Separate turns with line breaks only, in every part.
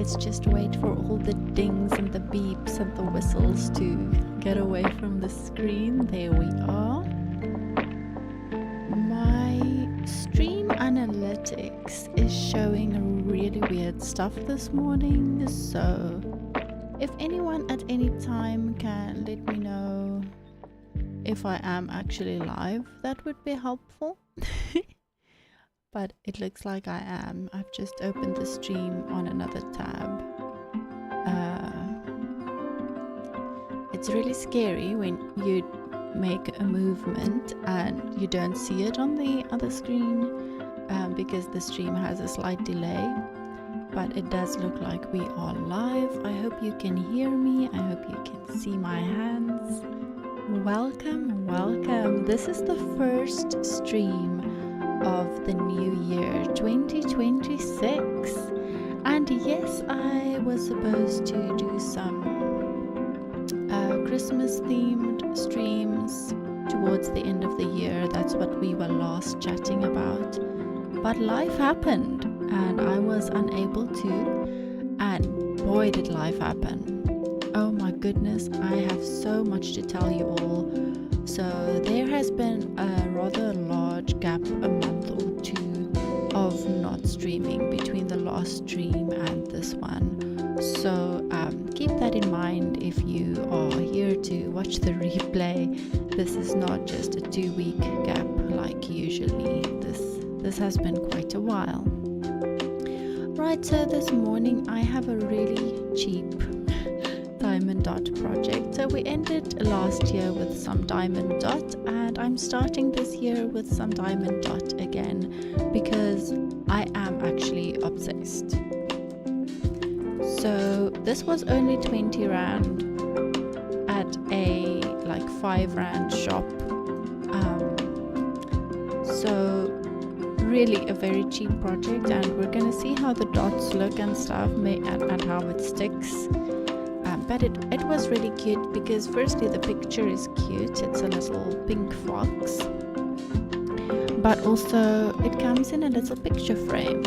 let's just wait for all the dings and the beeps and the whistles to get away from the screen. There we are. My stream analytics is showing really weird stuff this morning, so if anyone at any time can let me know if I am actually live, that would be helpful. But it looks like I am. I've just opened the stream on another tab. It's really scary when you make a movement and you don't see it on the other screen because the stream has a slight delay. But it does look like we are live. I hope you can hear me. I hope you can see my hands. Welcome, welcome. This is the first stream of the new year 2026, and yes, I was supposed to do some Christmas themed streams towards the end of the year. That's what we were last chatting about, but life happened and I was unable to, and boy did life happen. Oh my goodness, I have so much to tell you all. So there has been a rather large gap, a month or two, of not streaming between the last stream and this one. So keep that in mind if you are here to watch the replay. This is not just a 2-week gap like usually. This has been quite a while. Right, so this morning I have a really cheap diamond dot project. So we ended last year with some diamond dot, and I'm starting this year with some diamond dot again because I am actually obsessed. So this was only 20 Rand at a like 5 Rand shop. So really a very cheap project, and we're gonna see how the dots look and stuff and how it sticks. But it was really cute because firstly the picture is cute. It's a little pink fox, but also it comes in a little picture frame.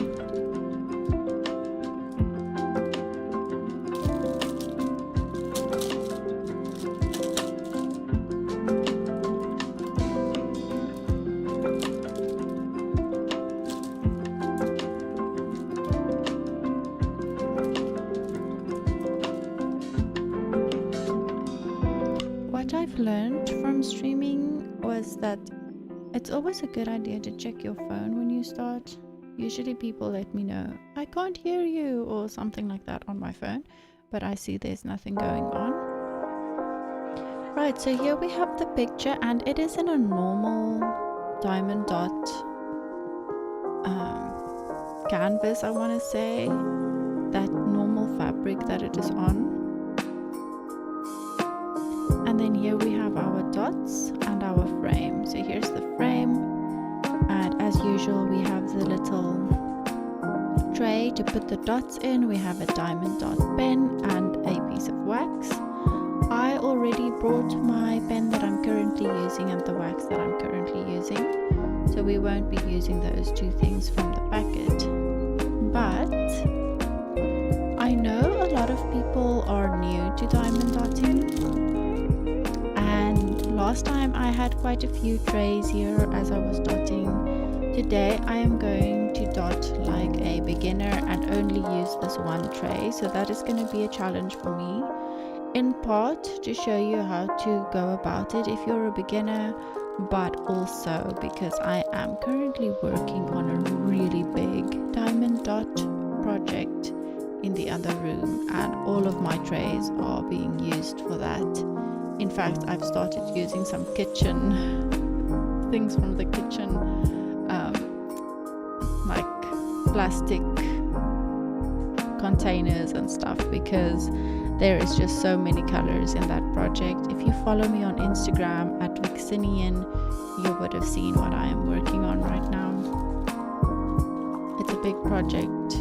Learned from streaming was that it's always a good idea to check your phone when you start. Usually people let me know, I can't hear you, or something like that on my phone, but I see there's nothing going on. Right, so here we have the picture, and it is in a normal diamond dot canvas, I want to say, that normal fabric that it is on. And then here we have our dots and our frame. So here's the frame, and as usual we have the little tray to put the dots in. We have a diamond dot pen and a piece of wax. I already brought my pen that I'm currently using and the wax that I'm currently using, so we won't be using those two things from the packet. But I know a lot of people are new to diamond dotting. Last time I had quite a few trays here as I was dotting. Today I am going to dot like a beginner and only use this one tray, so that is going to be a challenge for me, in part to show you how to go about it if you're a beginner, but also because I am currently working on a really big diamond dot project in the other room, and all of my trays are being used for that. In fact, I've started using some kitchen things from the kitchen, like plastic containers and stuff, because there is just so many colors in that project. If you follow me on Instagram at Vixinian, you would have seen what I am working on right now. It's a big project,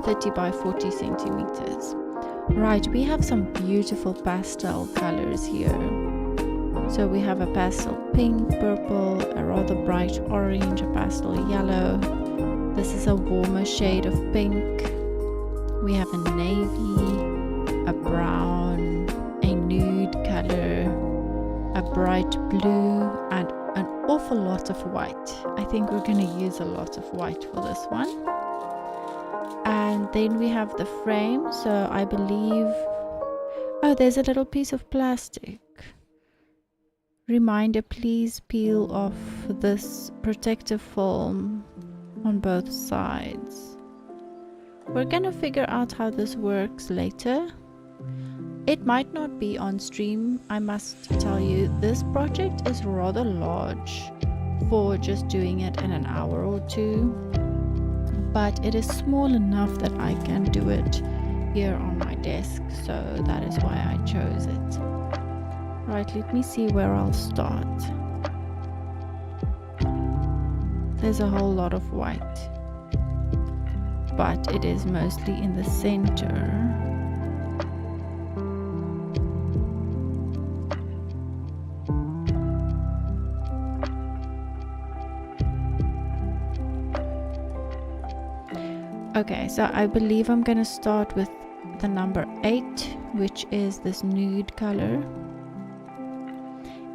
30 by 40 centimeters. Right, we have some beautiful pastel colors here. So we have a pastel pink, purple, a rather bright orange, a pastel yellow. This is a warmer shade of pink. We have a navy, a brown, a nude color, a bright blue, and an awful lot of white. I think we're going to use a lot of white for this one. And then we have the frame. So I believe, oh, there's a little piece of plastic. Reminder, please peel off this protective film on both sides. We're gonna figure out how this works later. It might not be on stream, I must tell you. This project is rather large for just doing it in an hour or two, but it is small enough that I can do it here on my desk, so that is why I chose it. Right, let me see where I'll start. There's a whole lot of white, but it is mostly in the center. Okay, so I believe I'm gonna start with the number 8, which is this nude color.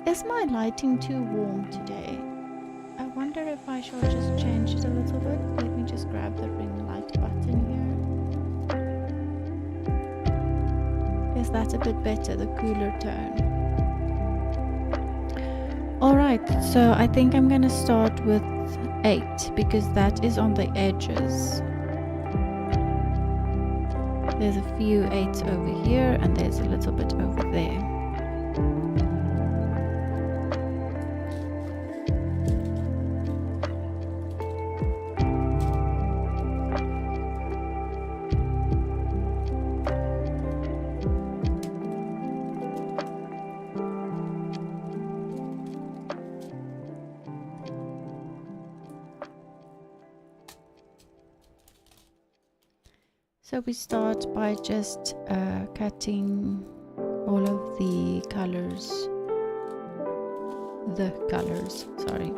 Is my lighting too warm today? I wonder if I should just change it a little bit. Let me just grab the ring light button here. Is that a bit better, the cooler tone? Alright, so I think I'm gonna start with 8 because that is on the edges. There's a few 8s over here and there's a little bit over there. So we start by just cutting all of the colors. Sorry.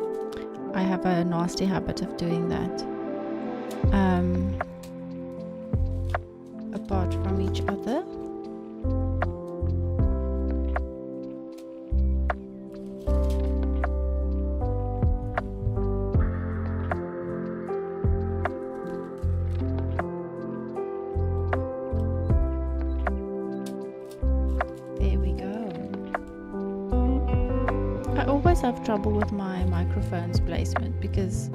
I have a nasty habit of doing that. Apart from each other. Have trouble with my microphone's placement because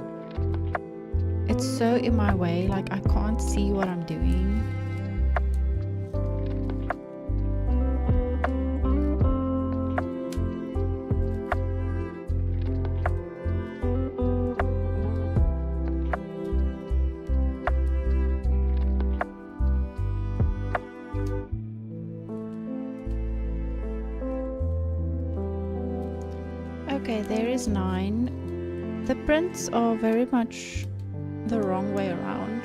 it's so in my way, like I can't see what I'm doing. Okay, there is 9. The prints are very much the wrong way around.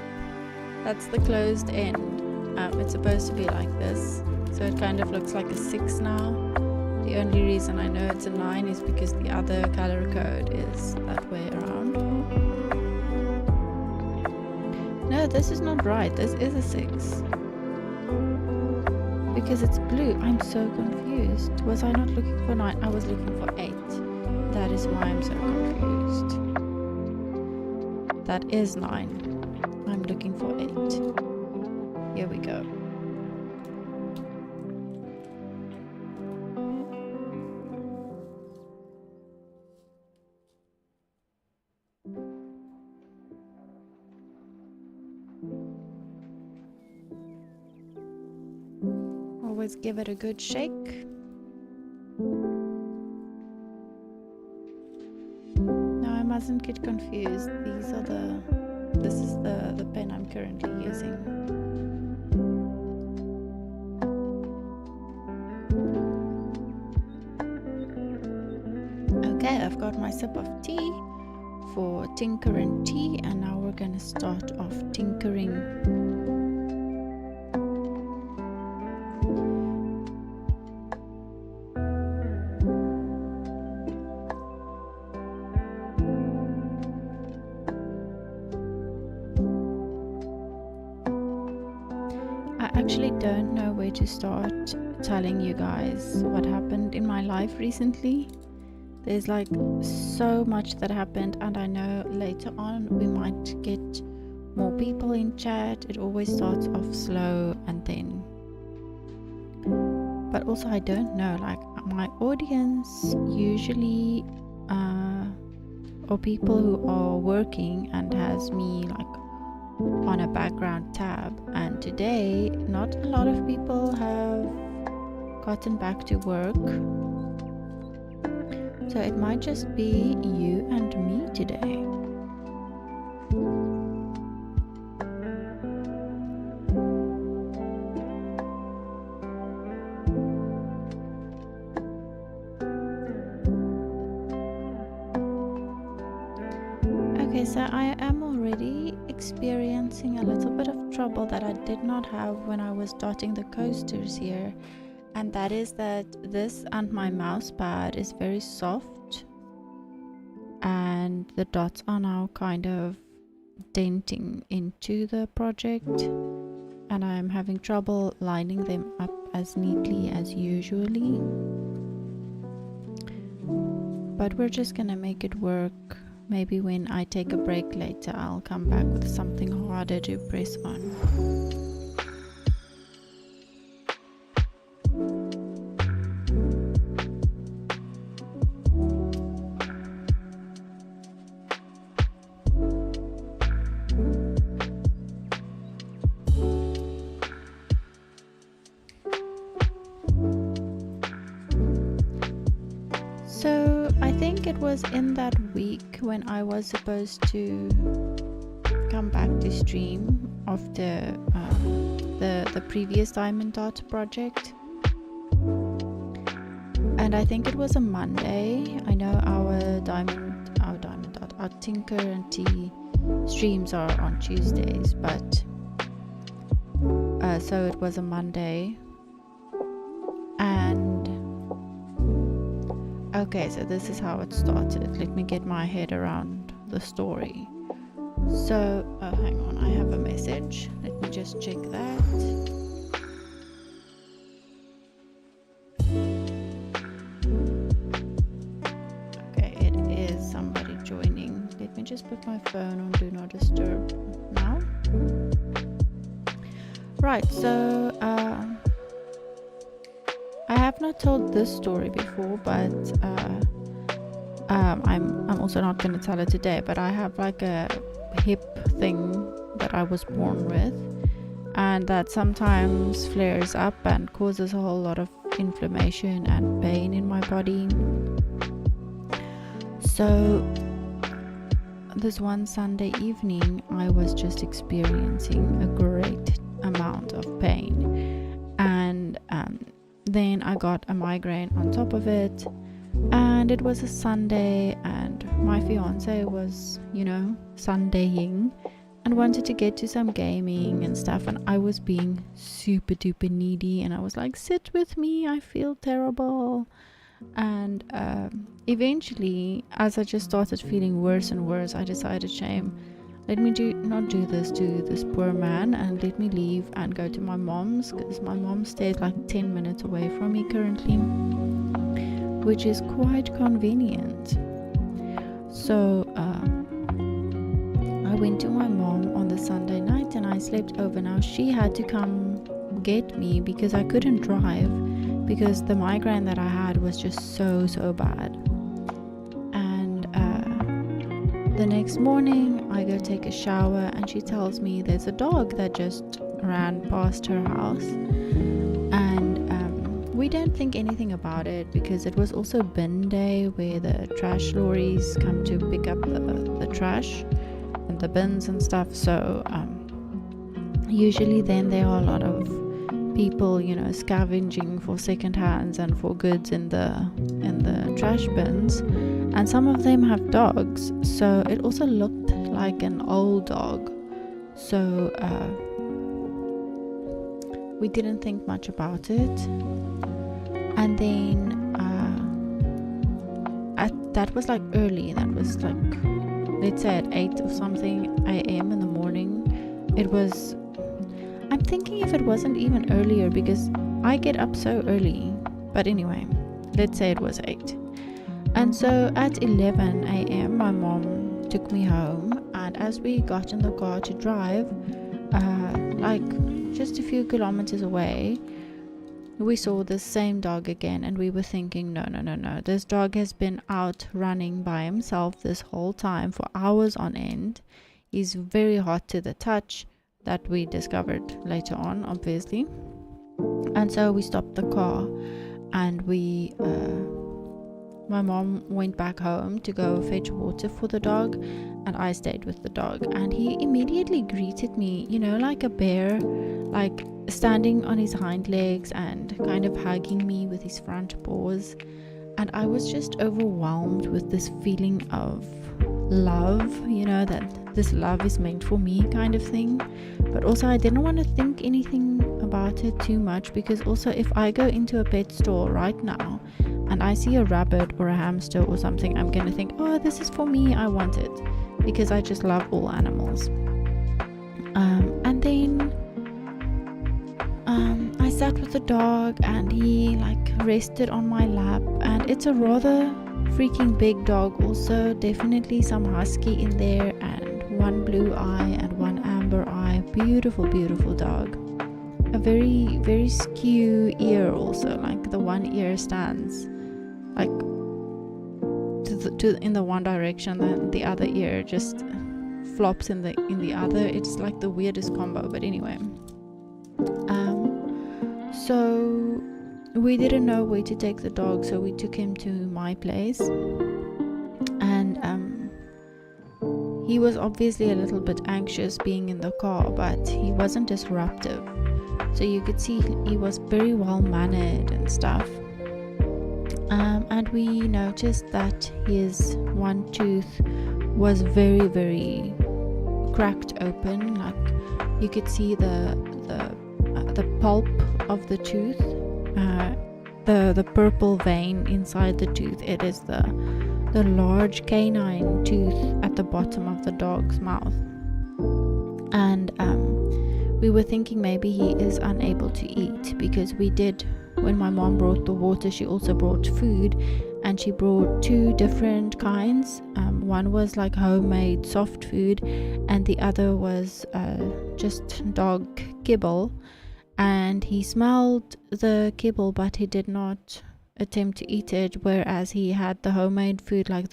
That's the closed end. It's supposed to be like this, so it kind of looks like a 6 now. The only reason I know it's a 9 is because the other color code is that way around. No, this is not right. This is a 6. Because it's blue. I'm so confused. Was I not looking for 9? I was looking for 8. That is why I'm so confused. That is 9. I'm looking for 8. Here we go. Always give it a good shake. Mustn't get confused. This is the pen I'm currently using. Okay, I've got my sip of tea for tinkering tea, and now we're gonna start off tinkering. actually don't know where to start telling you guys what happened in my life recently. There's like so much that happened, and I know later on we might get more people in chat. It always starts off slow, and then, but also I don't know, like my audience usually or people who are working and has me like on a background tab, and today not a lot of people have gotten back to work, so it might just be you and me today. Okay, so I am already experiencing a little bit of trouble that I did not have when I was dotting the coasters here, and that is that this and my mouse pad is very soft, and the dots are now kind of denting into the project, and I'm having trouble lining them up as neatly as usually, but we're just gonna make it work. Maybe when I take a break later, I'll come back with something harder to press on. So I think it was in that week when I was supposed to come back to stream after the previous diamond dot project, and I think it was a Monday. I know our Tinker and Tea streams are on Tuesdays, but so it was a Monday. And okay, so this is how it started. Let me get my head around the story. So, hang on, I have a message. Let me just check that. Okay, it is somebody joining. Let me just put my phone on Do Not Disturb now. Right, so I have not told this story before, but I'm also not going to tell it today. But I have like a hip thing that I was born with, and that sometimes flares up and causes a whole lot of inflammation and pain in my body. So this one Sunday evening, I was just experiencing a great amount of pain, and then I got a migraine on top of it, and it was a Sunday, and my fiance was, Sundaying and wanted to get to some gaming and stuff, and I was being super duper needy, and I was like, sit with me, I feel terrible. And eventually, as I just started feeling worse and worse, I decided, shame, let me not do this to this poor man, and let me leave and go to my mom's, because my mom stays like 10 minutes away from me currently, which is quite convenient. So I went to my mom on the Sunday night and I slept over. Now she had to come get me because I couldn't drive, because the migraine that I had was just so bad. And the next morning I go take a shower, and she tells me there's a dog that just ran past her house, and we don't think anything about it because it was also bin day, where the trash lorries come to pick up the trash and the bins and stuff. So usually then there are a lot of people, scavenging for second hands and for goods in the trash bins, and some of them have dogs, so it also looked like an old dog. So we didn't think much about it, and then that was like early. That was like, let's say at 8 or something a.m. in the morning. It was, I'm thinking if it wasn't even earlier because I get up so early. But anyway, let's say it was 8. And so at 11 a.m. my mom took me home, and as we got in the car to drive, like just a few kilometers away, we saw the same dog again, and we were thinking, no, this dog has been out running by himself this whole time for hours on end. He's very hot to the touch, that we discovered later on, obviously. And so we stopped the car, and my mom went back home to go fetch water for the dog, and I stayed with the dog. And he immediately greeted me, like a bear, like standing on his hind legs and kind of hugging me with his front paws. And I was just overwhelmed with this feeling of love, that this love is meant for me kind of thing. But also I didn't want to think anything about it too much, because also if I go into a pet store right now and I see a rabbit or a hamster or something, I'm gonna think, oh, this is for me, I want it, because I just love all animals. And then I sat with the dog, and he like rested on my lap, and it's a rather freaking big dog also, definitely some husky in there, and one blue eye and one amber eye. Beautiful dog. A very, very skew ear also, like the one ear stands like in the one direction, then the other ear just flops in the other. It's like the weirdest combo, but anyway. So we didn't know where to take the dog, so we took him to my place, and he was obviously a little bit anxious being in the car, but he wasn't disruptive, so you could see he was very well mannered and stuff. And we noticed that his one tooth was very, very cracked open, like you could see the pulp of the tooth, the purple vein inside the tooth. It is the large canine tooth at the bottom of the dog's mouth. And we were thinking maybe he is unable to eat, because when my mom brought the water, she also brought food, and she brought 2 different kinds. One was like homemade soft food, and the other was just dog kibble. And he smelled the kibble, but he did not attempt to eat it, whereas he had the homemade food, like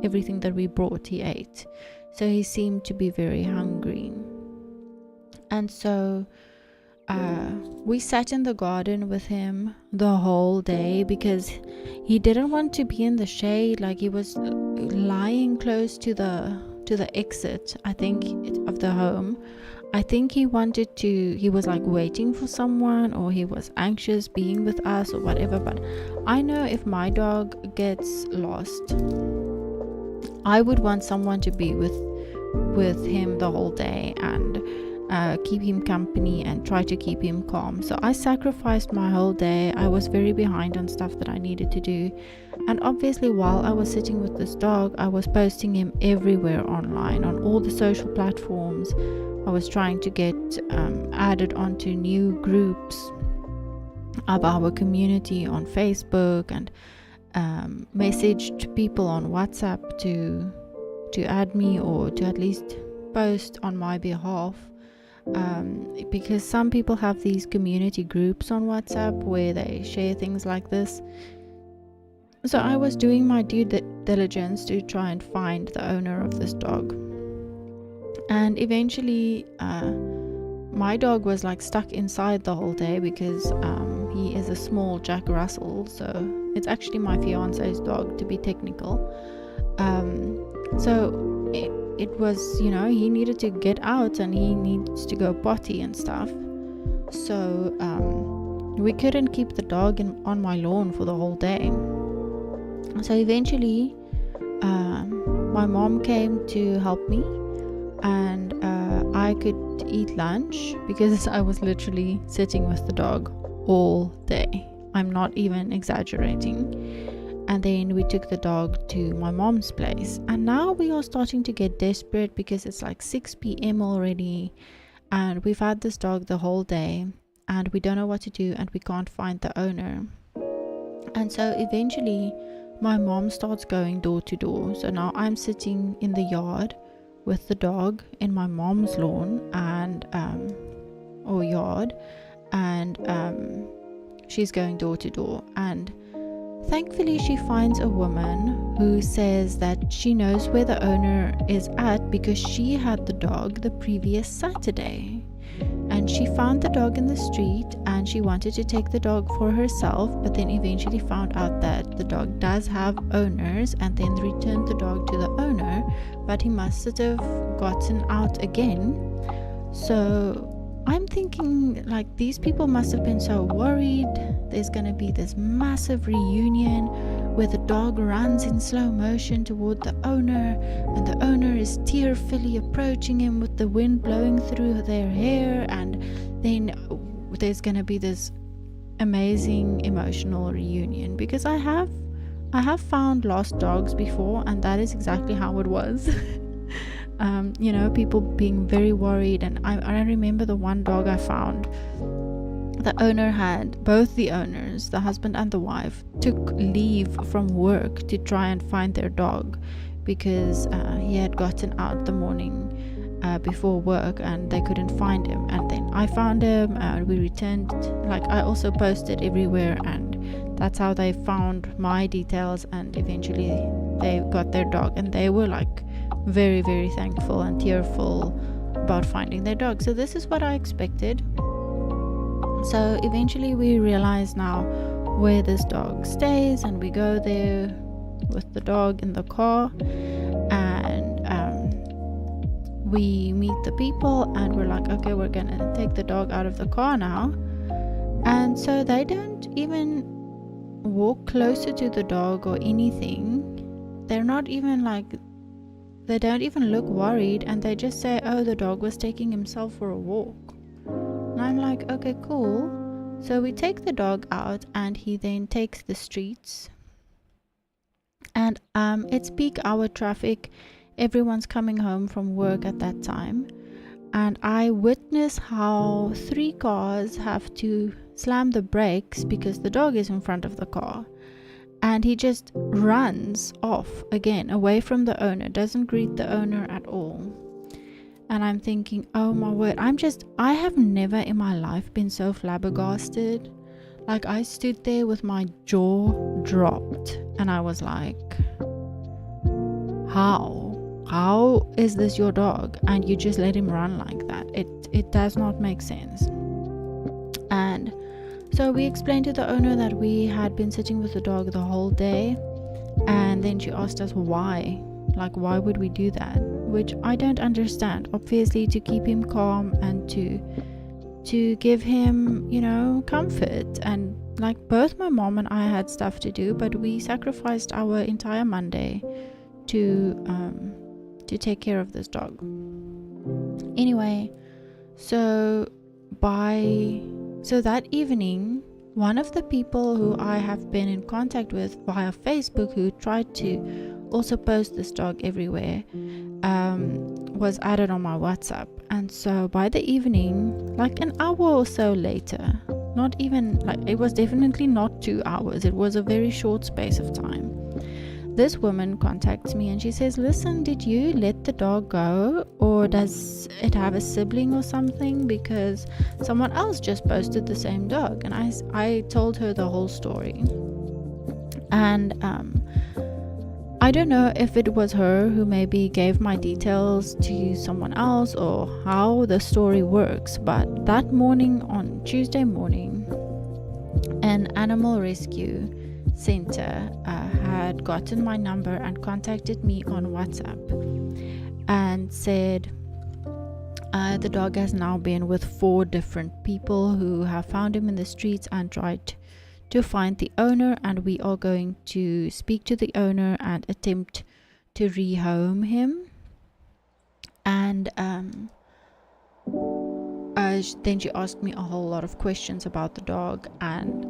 everything that we brought, he ate. So he seemed to be very hungry. And so we sat in the garden with him the whole day, because he didn't want to be in the shade. Like he was lying close to the exit, I think, of the home. I think he was like waiting for someone, or he was anxious being with us or whatever. But I know if my dog gets lost, I would want someone to be with him the whole day and keep him company and try to keep him calm. So I sacrificed my whole day. I was very behind on stuff that I needed to do, and obviously while I was sitting with this dog, I was posting him everywhere online, on all the social platforms. I was trying to get added onto new groups of our community on Facebook, and messaged people on WhatsApp to add me, or to at least post on my behalf, because some people have these community groups on WhatsApp where they share things like this. So I was doing my due diligence to try and find the owner of this dog. And eventually my dog was like stuck inside the whole day, because he is a small Jack Russell, so it's actually my fiance's dog, to be technical. So it was, he needed to get out, and he needs to go potty and stuff. So we couldn't keep the dog on my lawn for the whole day. So eventually my mom came to help me, and I could eat lunch, because I was literally sitting with the dog all day. I'm not even exaggerating. And then we took the dog to my mom's place, and now we are starting to get desperate, because it's like 6 p.m. already, and we've had this dog the whole day, and we don't know what to do, and we can't find the owner. And so eventually my mom starts going door to door. So now I'm sitting in the yard with the dog in my mom's lawn and or yard, and she's going door to door. And thankfully she finds a woman who says that she knows where the owner is at because she had the dog the previous Saturday. And she found the dog in the street, and she wanted to take the dog for herself, but then eventually found out that the dog does have owners, and then returned the dog to the owner, but he must have gotten out again. So I'm thinking, like, these people must have been so worried. There's going to be this massive reunion where the dog runs in slow motion toward the owner, and the owner is tearfully approaching him with the wind blowing through their hair, and then there's going to be this amazing emotional reunion. Because I have found lost dogs before, and that is exactly how it was. People being very worried. And I remember the one dog I found, the owner had, both the owners, the husband and the wife, took leave from work to try and find their dog, because he had gotten out the morning before work and they couldn't find him. And then I found him, and we returned, like, I also posted everywhere, and that's how they found my details, and eventually they got their dog, and they were like very, very thankful and tearful about finding their dog. So this is what I expected. So eventually we realize now where this dog stays, and we go there with the dog in the car, and we meet the people, and we're like, okay, we're gonna take the dog out of the car now. And so they don't even walk closer to the dog or anything. They're not even like, they don't even look worried, and they just say, oh, the dog was taking himself for a walk. And I'm like, okay, cool. So we take the dog out, and he then takes the streets, and it's peak hour traffic. Everyone's coming home from work at that time, and I witness how 3 cars have to slam the brakes because the dog is in front of the car, and he just runs off again away from the owner, doesn't greet the owner at all. And I'm thinking, oh my word, I have never in my life been so flabbergasted. Like, I stood there with my jaw dropped, and I was like, how is this your dog and you just let him run like that? It does not make sense. And so we explained to the owner that we had been sitting with the dog the whole day, and then she asked us why would we do that, which I don't understand. Obviously to keep him calm and to give him, comfort. And like, both my mom and I had stuff to do, but we sacrificed our entire Monday to take care of this dog. Anyway, so that evening, one of the people who I have been in contact with via Facebook, who tried to also post this dog everywhere, was added on my WhatsApp. And so by the evening, like an hour or so later, not even, like, it was definitely not 2 hours, it was a very short space of time, this woman contacts me and she says, listen, did you let the dog go, or does it have a sibling or something, because someone else just posted the same dog? And I told her the whole story. And I don't know if it was her who maybe gave my details to someone else or how the story works, but that morning, on Tuesday morning, an animal rescue center had gotten my number and contacted me on WhatsApp and said the dog has now been with 4 different people who have found him in the streets and tried to find the owner, and we are going to speak to the owner and attempt to rehome him. And then she asked me a whole lot of questions about the dog, and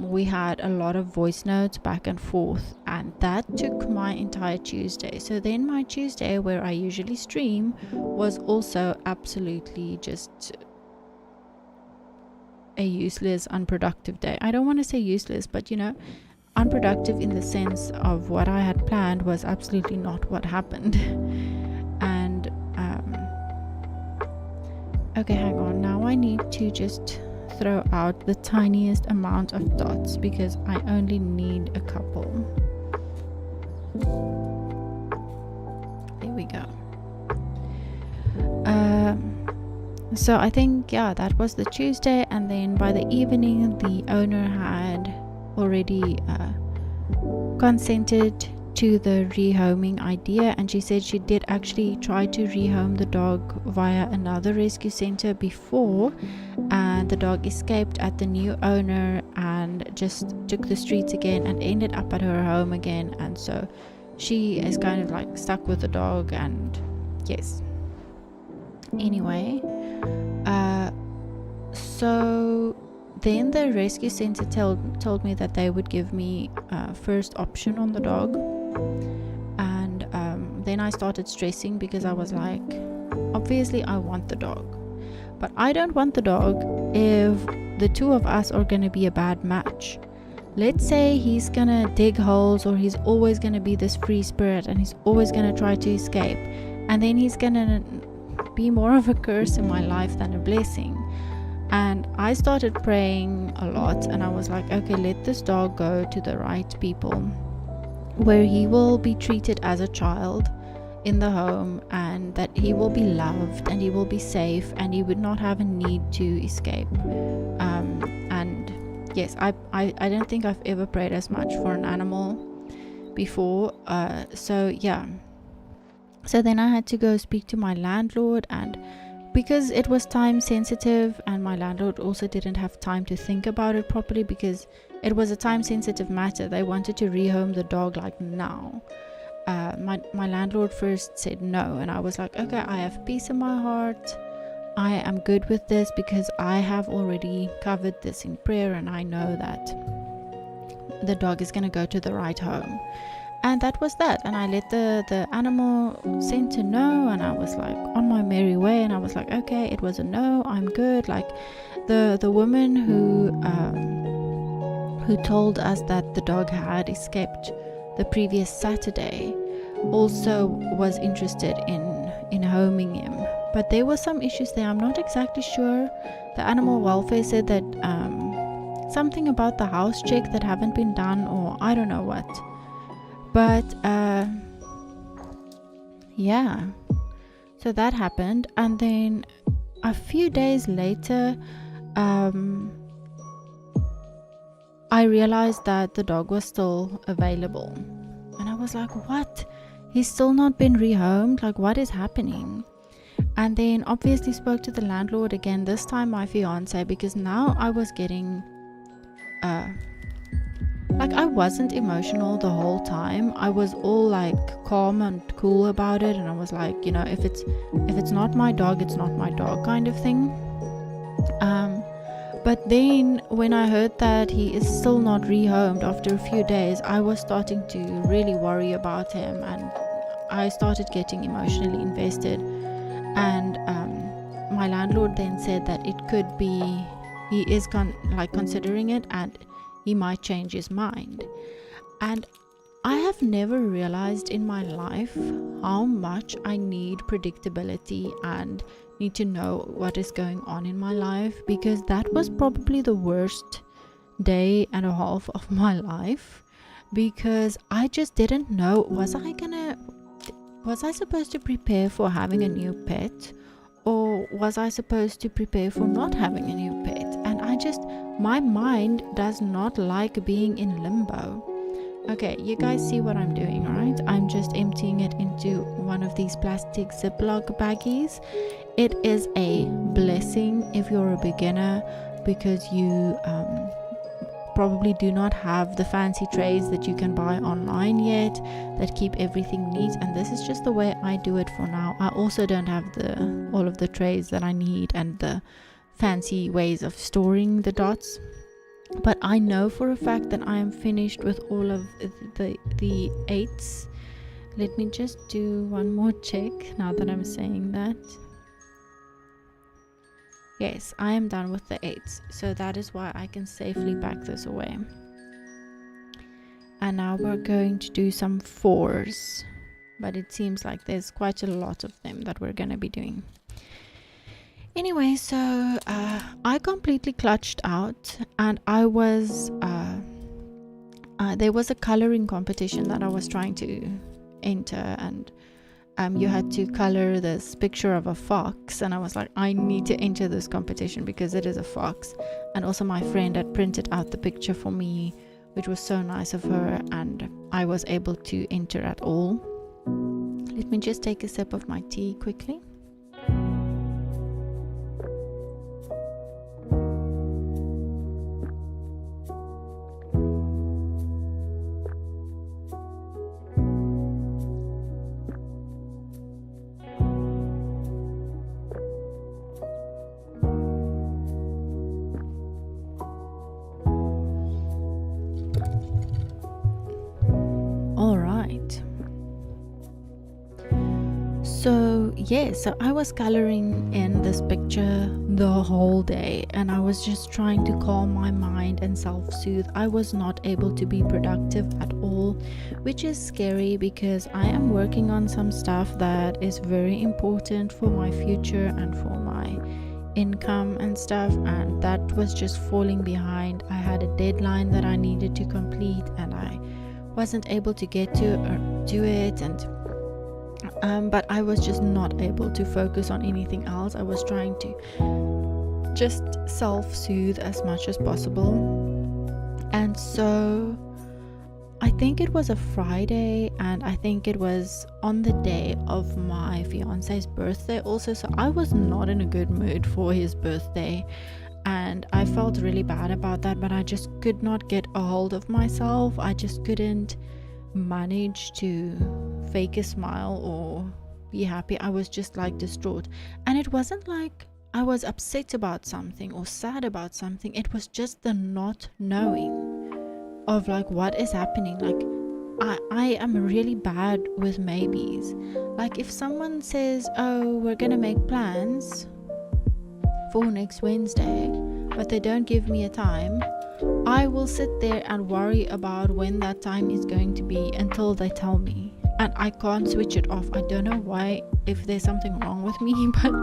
we had a lot of voice notes back and forth, and that took my entire Tuesday. So then my Tuesday, where I usually stream, was also absolutely just a useless, unproductive day. I don't want to say useless, but unproductive in the sense of what I had planned was absolutely not what happened. And okay, hang on, now I need to just throw out the tiniest amount of dots because I only need a couple. There we go. So I think that was the Tuesday, and then by the evening the owner had already consented to the rehoming idea, and she said she did actually try to rehome the dog via another rescue center before, and the dog escaped at the new owner and just took the streets again and ended up at her home again, and so she is kind of like stuck with the dog. And yes, anyway, so then the rescue center told me that they would give me first option on the dog. And then I started stressing because I was like, obviously I want the dog, but I don't want the dog if the two of us are going to be a bad match. Let's say he's going to dig holes, or he's always going to be this free spirit and he's always going to try to escape, and then he's going to be more of a curse in my life than a blessing. And I started praying a lot, and I was like, okay, let this dog go to the right people where he will be treated as a child in the home, and that he will be loved and he will be safe and he would not have a need to escape. And yes, I don't think I've ever prayed as much for an animal before. So then I had to go speak to my landlord, and because it was time sensitive, and my landlord also didn't have time to think about it properly because it was a time sensitive matter. They wanted to rehome the dog like now. My landlord first said no, and I was like, okay, I have peace in my heart. I am good with this because I have already covered this in prayer, and I know that the dog is going to go to the right home. And that was that. And I let the animal center know, and I was like on my merry way, and I was like, okay, it was a no, I'm good. Like the woman who told us that the dog had escaped the previous Saturday also was interested in homing him, but there were some issues there. I'm not exactly sure. The animal welfare said that something about the house check that haven't been done, or I don't know what. But so that happened, and then a few days later I realized that the dog was still available, and I was like, what? He's still not been rehomed? Like, what is happening? And then obviously spoke to the landlord again, this time my fiance, because now I was getting like, I wasn't emotional the whole time. I was all like calm and cool about it, and I was like, if it's not my dog, it's not my dog kind of thing. But then when I heard that he is still not rehomed after a few days, I was starting to really worry about him, and I started getting emotionally invested. And my landlord then said that it could be he is considering it, and he might change his mind. And I have never realized in my life how much I need predictability and need to know what is going on in my life, because that was probably the worst day and a half of my life, because I just didn't know, was I supposed to prepare for having a new pet, or was I supposed to prepare for not having a new pet? And my mind does not like being in limbo. Okay, you guys see what I'm doing, right? I'm just emptying it into one of these plastic Ziploc baggies. It is a blessing if you're a beginner, because you probably do not have the fancy trays that you can buy online yet that keep everything neat, and this is just the way I do it for now. I also don't have all of the trays that I need and the fancy ways of storing the dots. but I know for a fact that I am finished with all of the 8s. Let me just do one more check now that I'm saying that. Yes, I am done with the 8s, so that is why I can safely pack this away. And now we're going to do some 4s, but it seems like there's quite a lot of them that we're going to be doing. Anyway, so I completely clutched out, and I was there was a coloring competition that I was trying to enter, and you had to color this picture of a fox, and I was like, I need to enter this competition because it is a fox. And also my friend had printed out the picture for me, which was so nice of her, and I was able to enter at all. Let me just take a sip of my tea quickly. So I was coloring in this picture the whole day, and I was just trying to calm my mind and self-soothe. I was not able to be productive at all, which is scary because I am working on some stuff that is very important for my future and for my income and stuff, and that was just falling behind. I had a deadline that I needed to complete, and I wasn't able to get to or do it, and but I was just not able to focus on anything else. I was trying to just self-soothe as much as possible. And so I think it was a Friday, and I think it was on the day of my fiance's birthday also, so I was not in a good mood for his birthday, and I felt really bad about that, but I just could not get a hold of myself. I just couldn't manage to fake a smile or be happy. I was just like distraught, and it wasn't like I was upset about something or sad about something. It was just the not knowing of like what is happening. Like I am really bad with maybes. Like if someone says, oh, we're gonna make plans for next Wednesday, but they don't give me a time, I will sit there and worry about when that time is going to be until they tell me, and I can't switch it off. I don't know why, if there's something wrong with me, but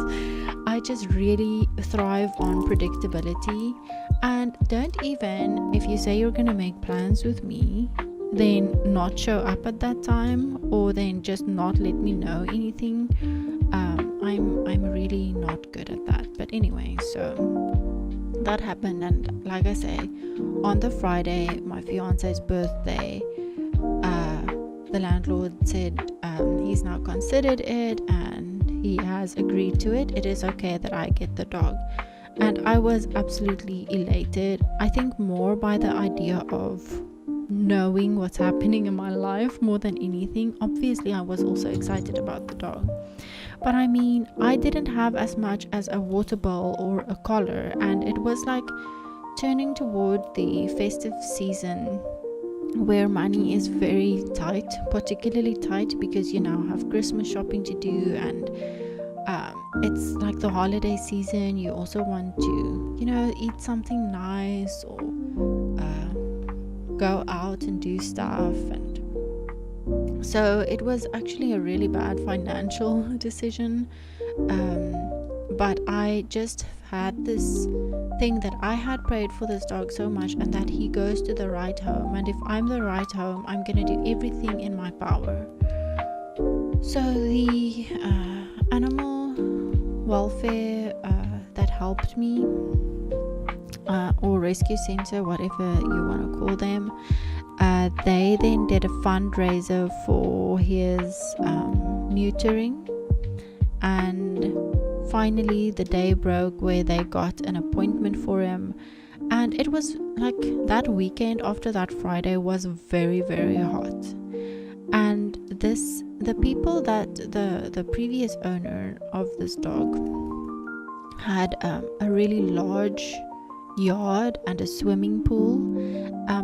I just really thrive on predictability. And don't even, if you say you're gonna make plans with me, then not show up at that time, or then just not let me know anything. I'm really not good at that. But anyway, so that happened, and like I say, on the Friday, my fiance's birthday, the landlord said he's now considered it and he has agreed to it. It is okay that I get the dog, and I was absolutely elated. I think more by the idea of knowing what's happening in my life more than anything. Obviously I was also excited about the dog, but I mean, I didn't have as much as a water bowl or a collar, and it was like turning toward the festive season where money is very tight, particularly tight because you now have Christmas shopping to do, and it's like the holiday season. You also want to, eat something nice or go out and do stuff, and so it was actually a really bad financial decision, but I just had this thing that I had prayed for this dog so much, and that he goes to the right home, and if I'm the right home, I'm gonna do everything in my power. So the animal welfare that helped me, or rescue center, whatever you want to call them, they then did a fundraiser for his neutering, and finally the day broke where they got an appointment for him. And it was like that weekend after that Friday was very, very hot, and the people that the previous owner of this dog had a really large yard and a swimming pool,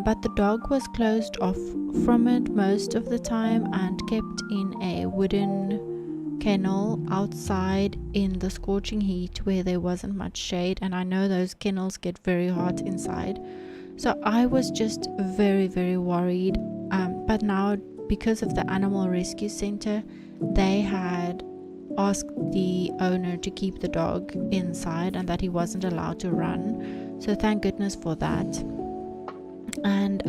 but the dog was closed off from it most of the time and kept in a wooden kennel outside in the scorching heat where there wasn't much shade, and I know those kennels get very hot inside. So I was just very, very worried, but now because of the animal rescue center, they had asked the owner to keep the dog inside and that he wasn't allowed to run, so thank goodness for that. And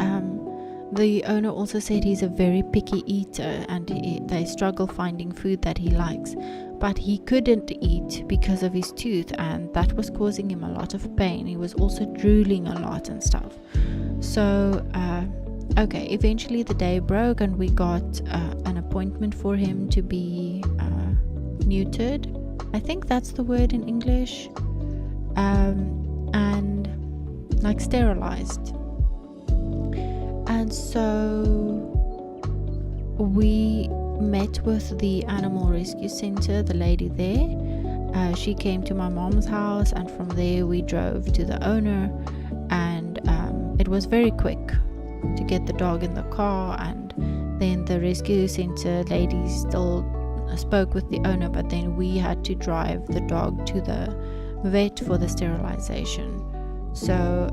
the owner also said he's a very picky eater and they struggle finding food that he likes, but he couldn't eat because of his tooth, and that was causing him a lot of pain. He was also drooling a lot and stuff. So okay, eventually the day broke and we got an appointment for him to be neutered, I think that's the word in English, and like sterilized. And so we met with the animal rescue center, the lady there. She came to my mom's house, and from there we drove to the owner, and it was very quick to get the dog in the car. And then the rescue center lady still spoke with the owner, but then we had to drive the dog to the vet for the sterilization. So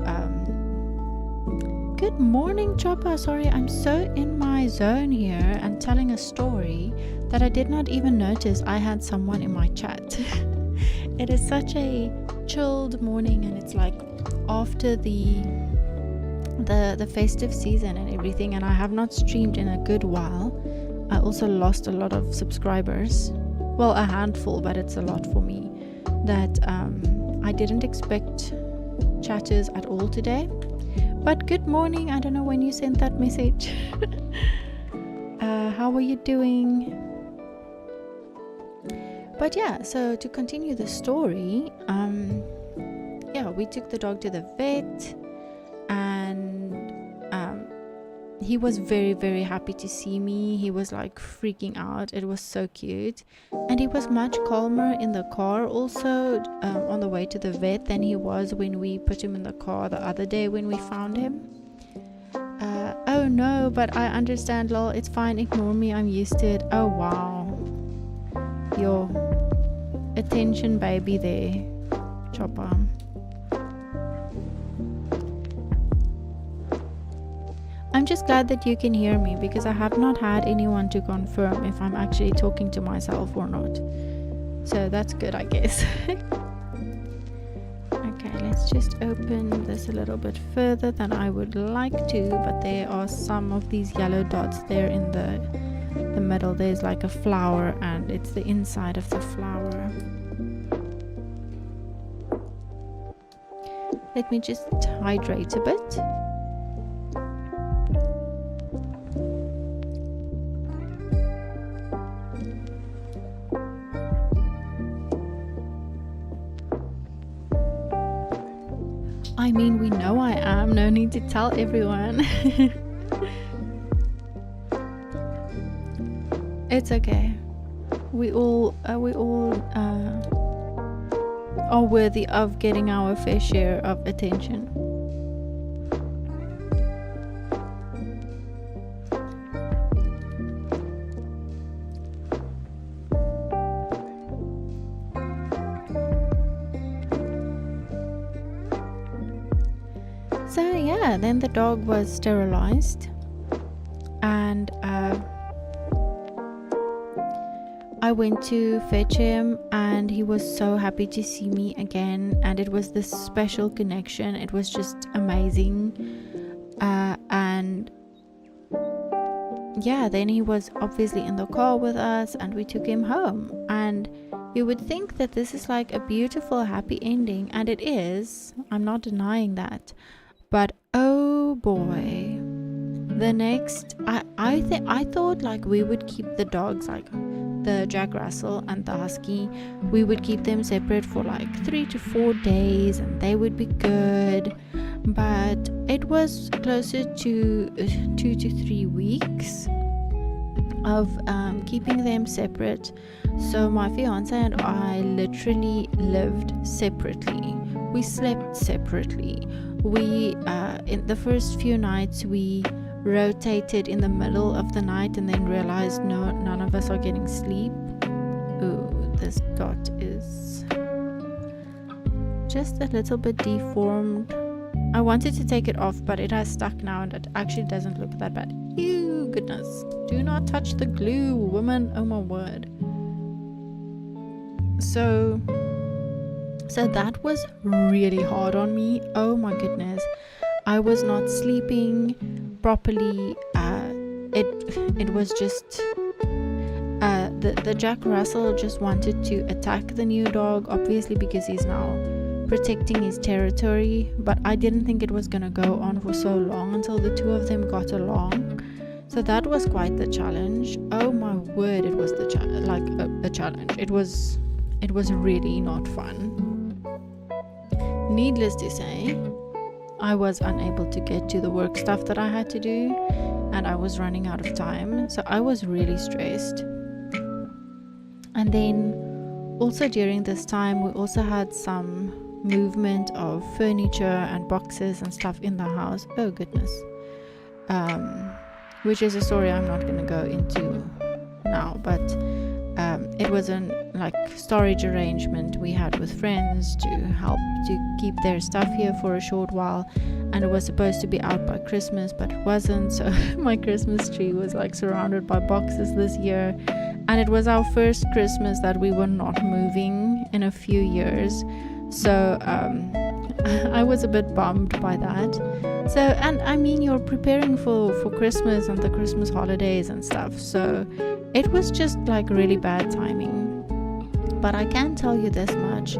good morning, Chopper. Sorry, I'm so in my zone here and telling a story that I did not even notice I had someone in my chat. It is such a chilled morning, and it's like after the festive season and everything, and I have not streamed in a good while. I also lost a lot of subscribers, well, a handful, but it's a lot for me, that I didn't expect chatters at all today. But good morning, I don't know when you sent that message. How are you doing? But yeah, so to continue the story, we took the dog to the vet, and he was very, very happy to see me. He was like freaking out. It was so cute. And he was much calmer in the car also on the way to the vet than he was when we put him in the car the other day when we found him. Oh no, but I understand, lol. It's fine. Ignore me. I'm used to it. Oh wow. Your attention baby there, Chopper. I'm just glad that you can hear me, because I have not had anyone to confirm if I'm actually talking to myself or not. So that's good, I guess. Okay, let's just open this a little bit further than I would like to, but there are some of these yellow dots there in the middle. There's like a flower, and it's the inside of the flower. Let me just hydrate a bit. I mean, we know I am. No need to tell everyone. It's okay. We all are worthy of getting our fair share of attention. So yeah, then the dog was sterilized, and I went to fetch him, and he was so happy to see me again, and it was this special connection. It was just amazing. And yeah, then he was obviously in the car with us, and we took him home. And you would think that this is like a beautiful, happy ending, and it is. I'm not denying that. But oh boy, the next, I thought like we would keep the dogs, like the Jack Russell and the Husky, we would keep them separate for like 3 to 4 days and they would be good. But it was closer to 2 to 3 weeks of keeping them separate. So my fiance and I literally lived separately we slept separately. We in the first few nights we rotated in the middle of the night and then realized no, none of us are getting sleep. Ooh, this dot is just a little bit deformed. I wanted to take it off, but it has stuck now and it actually doesn't look that bad. Ew, goodness. Do not touch the glue, woman. Oh my word. So that was really hard on me. Oh my goodness. I was not sleeping properly. It was just the Jack Russell just wanted to attack the new dog, obviously because he's now protecting his territory, but I didn't think it was gonna go on for so long until the two of them got along. So that was quite the challenge. Oh my word, it was a challenge. It was really not fun. Needless to say, I was unable to get to the work stuff that I had to do, and I was running out of time, so I was really stressed. And then also during this time we also had some movement of furniture and boxes and stuff in the house. Oh goodness. Which is a story I'm not going to go into now, but it was an storage arrangement we had with friends to help to keep their stuff here for a short while, and it was supposed to be out by Christmas, but it wasn't. So my Christmas tree was surrounded by boxes this year, and it was our first Christmas that we were not moving in a few years. So I was a bit bummed by that. So, and I mean, you're preparing for Christmas and the Christmas holidays and stuff, so it was just really bad timing. But I can tell you this much: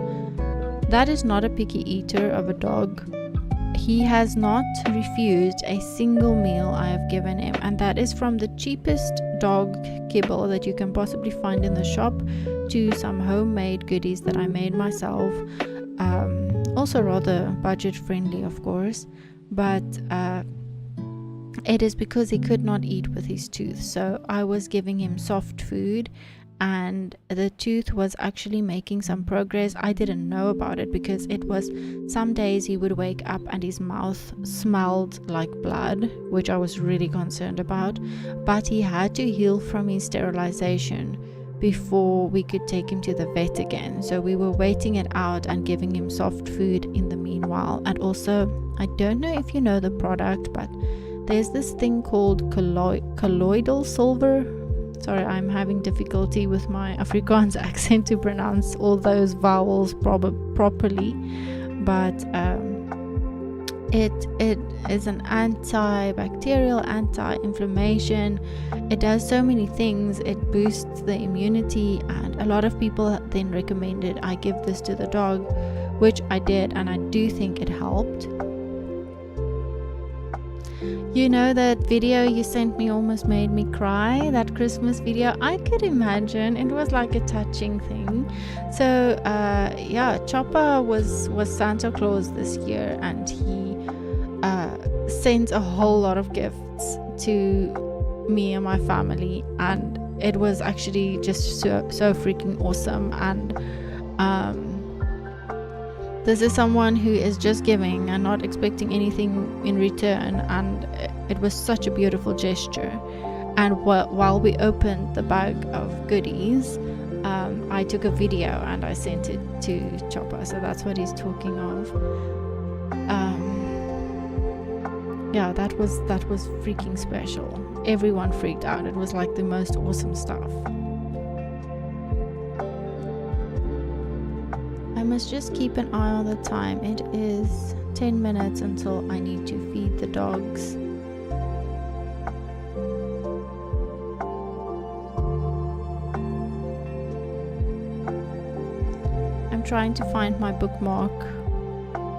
that is not a picky eater of a dog. He has not refused a single meal I have given him, and that is from the cheapest dog kibble that you can possibly find in the shop to some homemade goodies that I made myself. Also rather budget friendly, of course, but it is because he could not eat with his tooth, so I was giving him soft food, and the tooth was actually making some progress. I didn't know about it because it was some days he would wake up and his mouth smelled like blood, which I was really concerned about, but he had to heal from his sterilization before we could take him to the vet again. So we were waiting it out and giving him soft food in the meanwhile. And also, I don't know if you know the product, but there's this thing called colloidal silver. Sorry, I'm having difficulty with my Afrikaans accent to pronounce all those vowels properly, but it is an antibacterial, anti-inflammation. It does so many things. It boosts the immunity, and a lot of people then recommended I give this to the dog, which I did, and I do think it helped. You know, that video you sent me almost made me cry, that Christmas video. I could imagine it was a touching thing. So Chopper was Santa Claus this year, and he sent a whole lot of gifts to me and my family, and it was actually just so freaking awesome. And this is someone who is just giving and not expecting anything in return, and it was such a beautiful gesture. And while we opened the bag of goodies, I took a video and I sent it to Chopper, so that's what he's talking of. That was freaking special. Everyone freaked out. It was the most awesome stuff. I must just keep an eye on the time. It is 10 minutes until I need to feed the dogs. I'm trying to find my bookmark.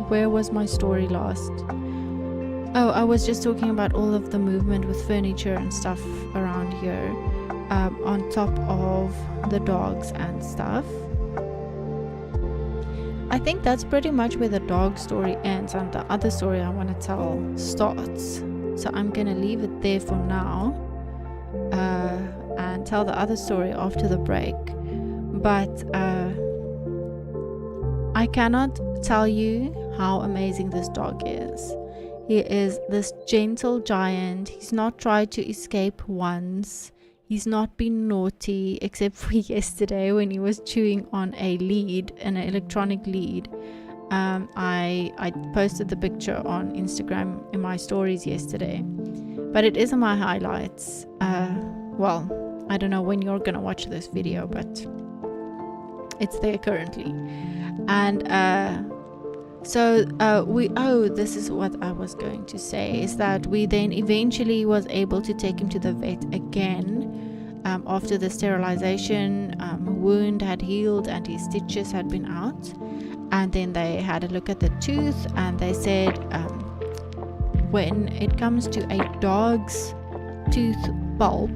Where was my story last? Oh, I was just talking about all of the movement with furniture and stuff around here, on top of the dogs and stuff. I think that's pretty much where the dog story ends, and the other story I want to tell starts. So I'm going to leave it there for now, and tell the other story after the break. But I I cannot tell you how amazing this dog is. He is this gentle giant. He's not tried to escape once. He's not been naughty, except for yesterday when he was chewing on a lead, an electronic lead. I posted the picture on Instagram in my stories yesterday, but it is in my highlights. Well, I don't know when you're gonna watch this video, but it's there currently. And this is what I was going to say, is that we then eventually was able to take him to the vet again after the sterilization. Wound had healed and his stitches had been out, and then they had a look at the tooth, and they said when it comes to a dog's tooth pulp,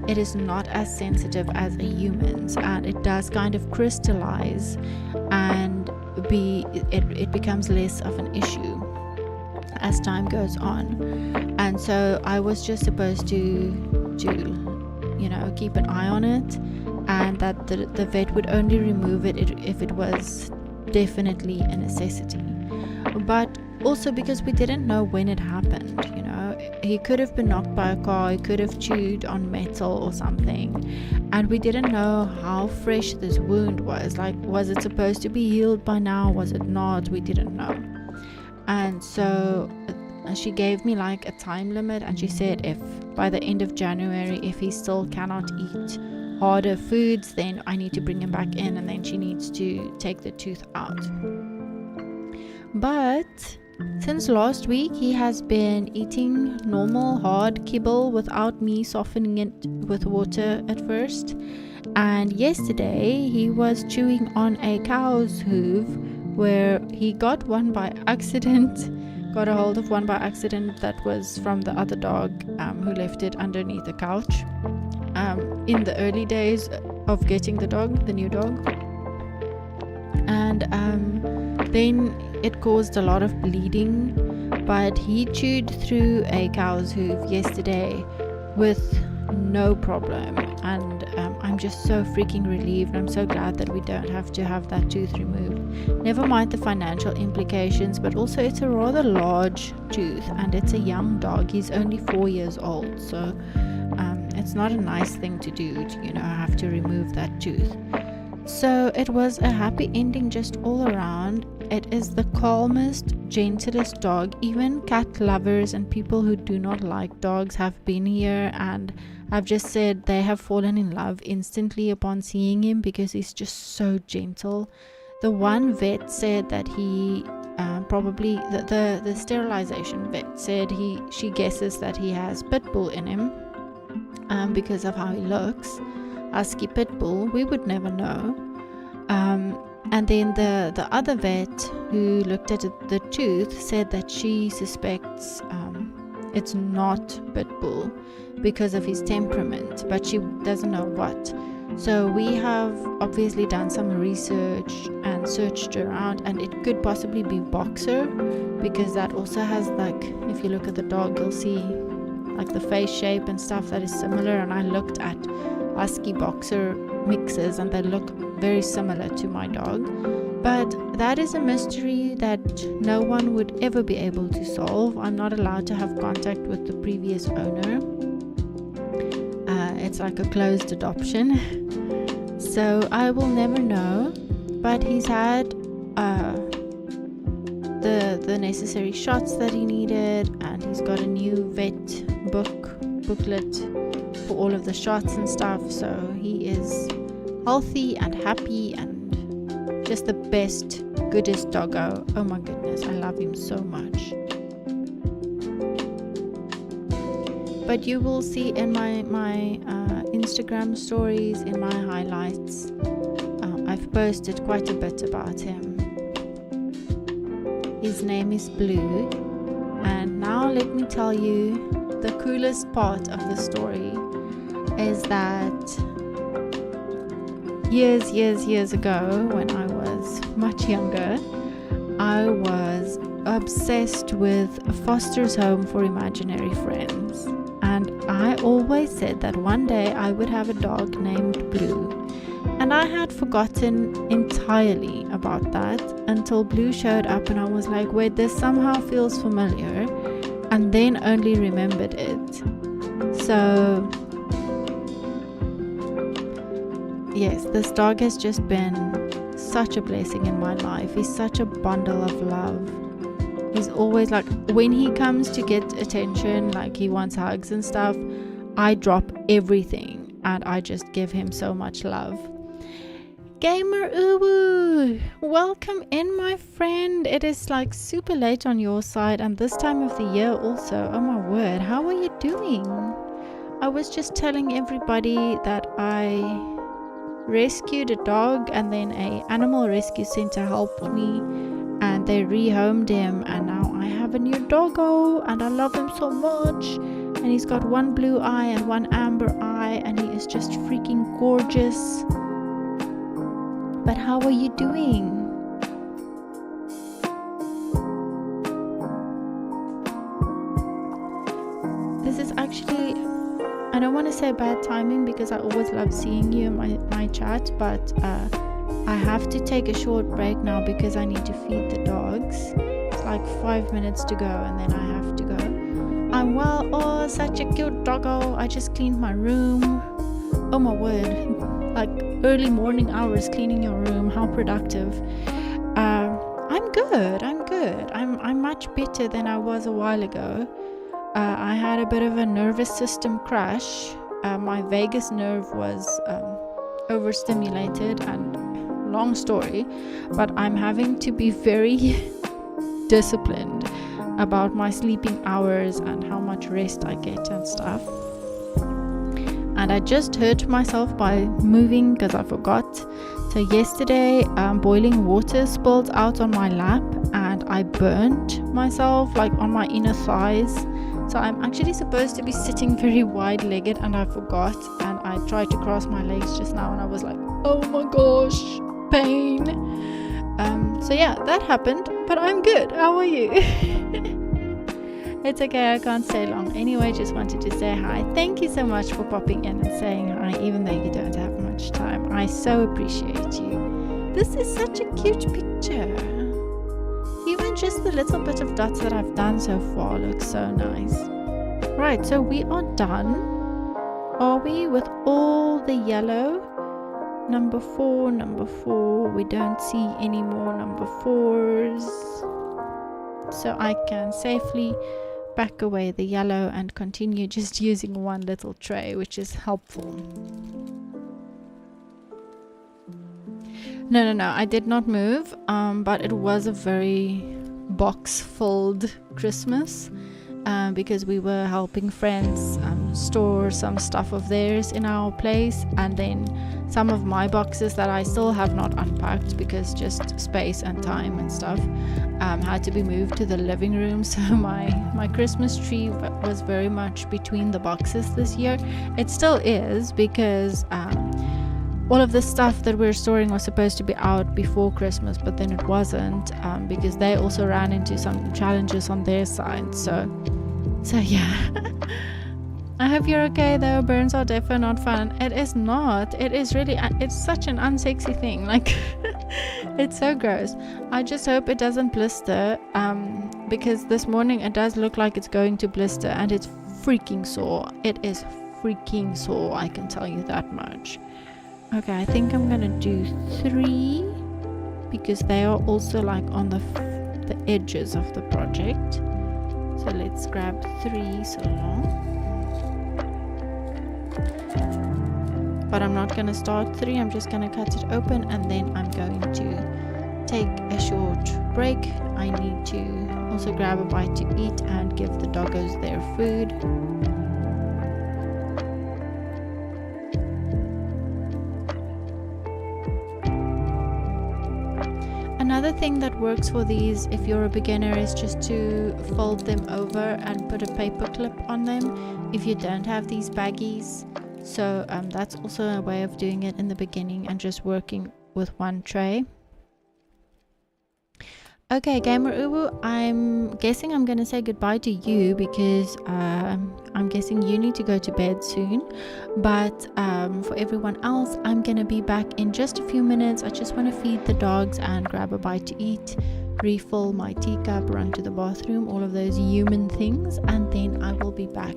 it is not as sensitive as a human's, and it does kind of crystallize and it becomes less of an issue as time goes on. And so I was just supposed to keep an eye on it, and that the vet would only remove it if it was definitely a necessity. But also because we didn't know when it happened, he could have been knocked by a car, he could have chewed on metal or something, and we didn't know how fresh this wound was. Like, was it supposed to be healed by now? Was it not? We didn't know. And so she gave me like a time limit, and she said if by the end of January, if he still cannot eat harder foods, then I need to bring him back in, and then she needs to take the tooth out. But since last week, he has been eating normal hard kibble without me softening it with water at first. And yesterday he was chewing on a cow's hoof, where he got a hold of one by accident that was from the other dog who left it underneath the couch in the early days of getting the new dog. And then it caused a lot of bleeding, but he chewed through a cow's hoof yesterday with no problem, and I'm just so freaking relieved. I'm so glad that we don't have to have that tooth removed. Never mind the financial implications, but also it's a rather large tooth, and it's a young dog. He's only 4 years old, so it's not a nice thing to do to have to remove that tooth. So it was a happy ending just all around. It is the calmest, gentlest dog. Even cat lovers and people who do not like dogs have been here, and I've just said they have fallen in love instantly upon seeing him because he's just so gentle. The one vet said that he probably the sterilization vet said she guesses that he has pit bull in him because of how he looks. Husky pit bull, we would never know. And then the other vet who looked at the tooth said that she suspects it's not pit bull because of his temperament, but she doesn't know what. So we have obviously done some research and searched around, and it could possibly be boxer, because that also has, like, if you look at the dog, you'll see like the face shape and stuff that is similar. And I looked at husky boxer mixes, and they look very similar to my dog. But that is a mystery that no one would ever be able to solve. I'm not allowed to have contact with the previous owner. It's like a closed adoption. So I will never know. But he's had the necessary shots that he needed, and he's got a new vet booklet for all of the shots and stuff. So he is healthy and happy and just the best, goodest doggo. Oh my goodness, I love him so much. But you will see in my Instagram stories, in my highlights, I've posted quite a bit about him. His name is Brew. And now let me tell you, the coolest part of the story is that years ago, when I was much younger, I was obsessed with a foster's home for imaginary friends. And I always said that one day I would have a dog named Brew. And And I had forgotten entirely about that until Blue showed up and I was like, wait, this somehow feels familiar, and then only remembered it. So yes, this dog has just been such a blessing in my life. He's such a bundle of love. He's always like, when he comes to get attention, like he wants hugs and stuff, I drop everything and I just give him so much love. Gamer Uwu, welcome in, my friend. It is like super late on your side and this time of the year also. Oh my word, how are you doing? I was just telling everybody that I rescued a dog and then a animal rescue center helped me and they rehomed him, and now I have a new doggo and I love him so much. And he's got one blue eye and one amber eye and he is just freaking gorgeous. But how are you doing? This is actually, I don't want to say bad timing because I always love seeing you in my chat, but I have to take a short break now because I need to feed the dogs. It's like 5 minutes to go and then I have to go. I'm well. Oh, such a cute doggo. I just cleaned my room. Oh my word. Like early morning hours cleaning your room. How productive. I'm good. I'm much better than I was a while ago. I had a bit of a nervous system crash. My vagus nerve was overstimulated, and long story, but I'm having to be very disciplined about my sleeping hours and how much rest I get and stuff. And I just hurt myself by moving because I forgot. So yesterday boiling water spilled out on my lap and I burnt myself like on my inner thighs. So I'm actually supposed to be sitting very wide-legged and I forgot, and I tried to cross my legs just now and I was like, oh my gosh, pain. So yeah, that happened, but I'm good. How are you? It's okay, I can't stay long. Anyway, just wanted to say hi. Thank you so much for popping in and saying hi, even though you don't have much time. I so appreciate you. This is such a cute picture. Even just the little bit of dots that I've done so far looks so nice. Right, so we are done. Are we with all the yellow? Number four. We don't see any more number 4s. So I can safely back away the yellow and continue just using one little tray, which is helpful. No, I did not move, but it was a very box-filled Christmas because we were helping friends store some stuff of theirs in our place, and then some of my boxes that I still have not unpacked because just space and time and stuff had to be moved to the living room. So my Christmas tree was very much between the boxes this year. It still is because all of the stuff that we're storing was supposed to be out before Christmas, but then it wasn't because they also ran into some challenges on their side. So yeah. I hope you're okay though. Burns are definitely not fun. It is not. It is really, it's such an unsexy thing. Like, it's so gross. I just hope it doesn't blister because this morning it does look like it's going to blister and it's freaking sore. It is freaking sore, I can tell you that much. Okay, I think I'm gonna do 3 because they are also like on the edges of the project. So let's grab 3 so long. But I'm not going to start 3, I'm just going to cut it open and then I'm going to take a short break. I need to also grab a bite to eat and give the doggos their food. Another thing that works for these if you're a beginner is just to fold them over and put a paper clip on them if you don't have these baggies. So that's also a way of doing it in the beginning and just working with one tray. Okay, Gamer Uwu, I'm guessing I'm going to say goodbye to you because I'm guessing you need to go to bed soon, but for everyone else, I'm gonna be back in just a few minutes. I just want to feed the dogs and grab a bite to eat, refill my teacup, run to the bathroom, all of those human things, and then I will be back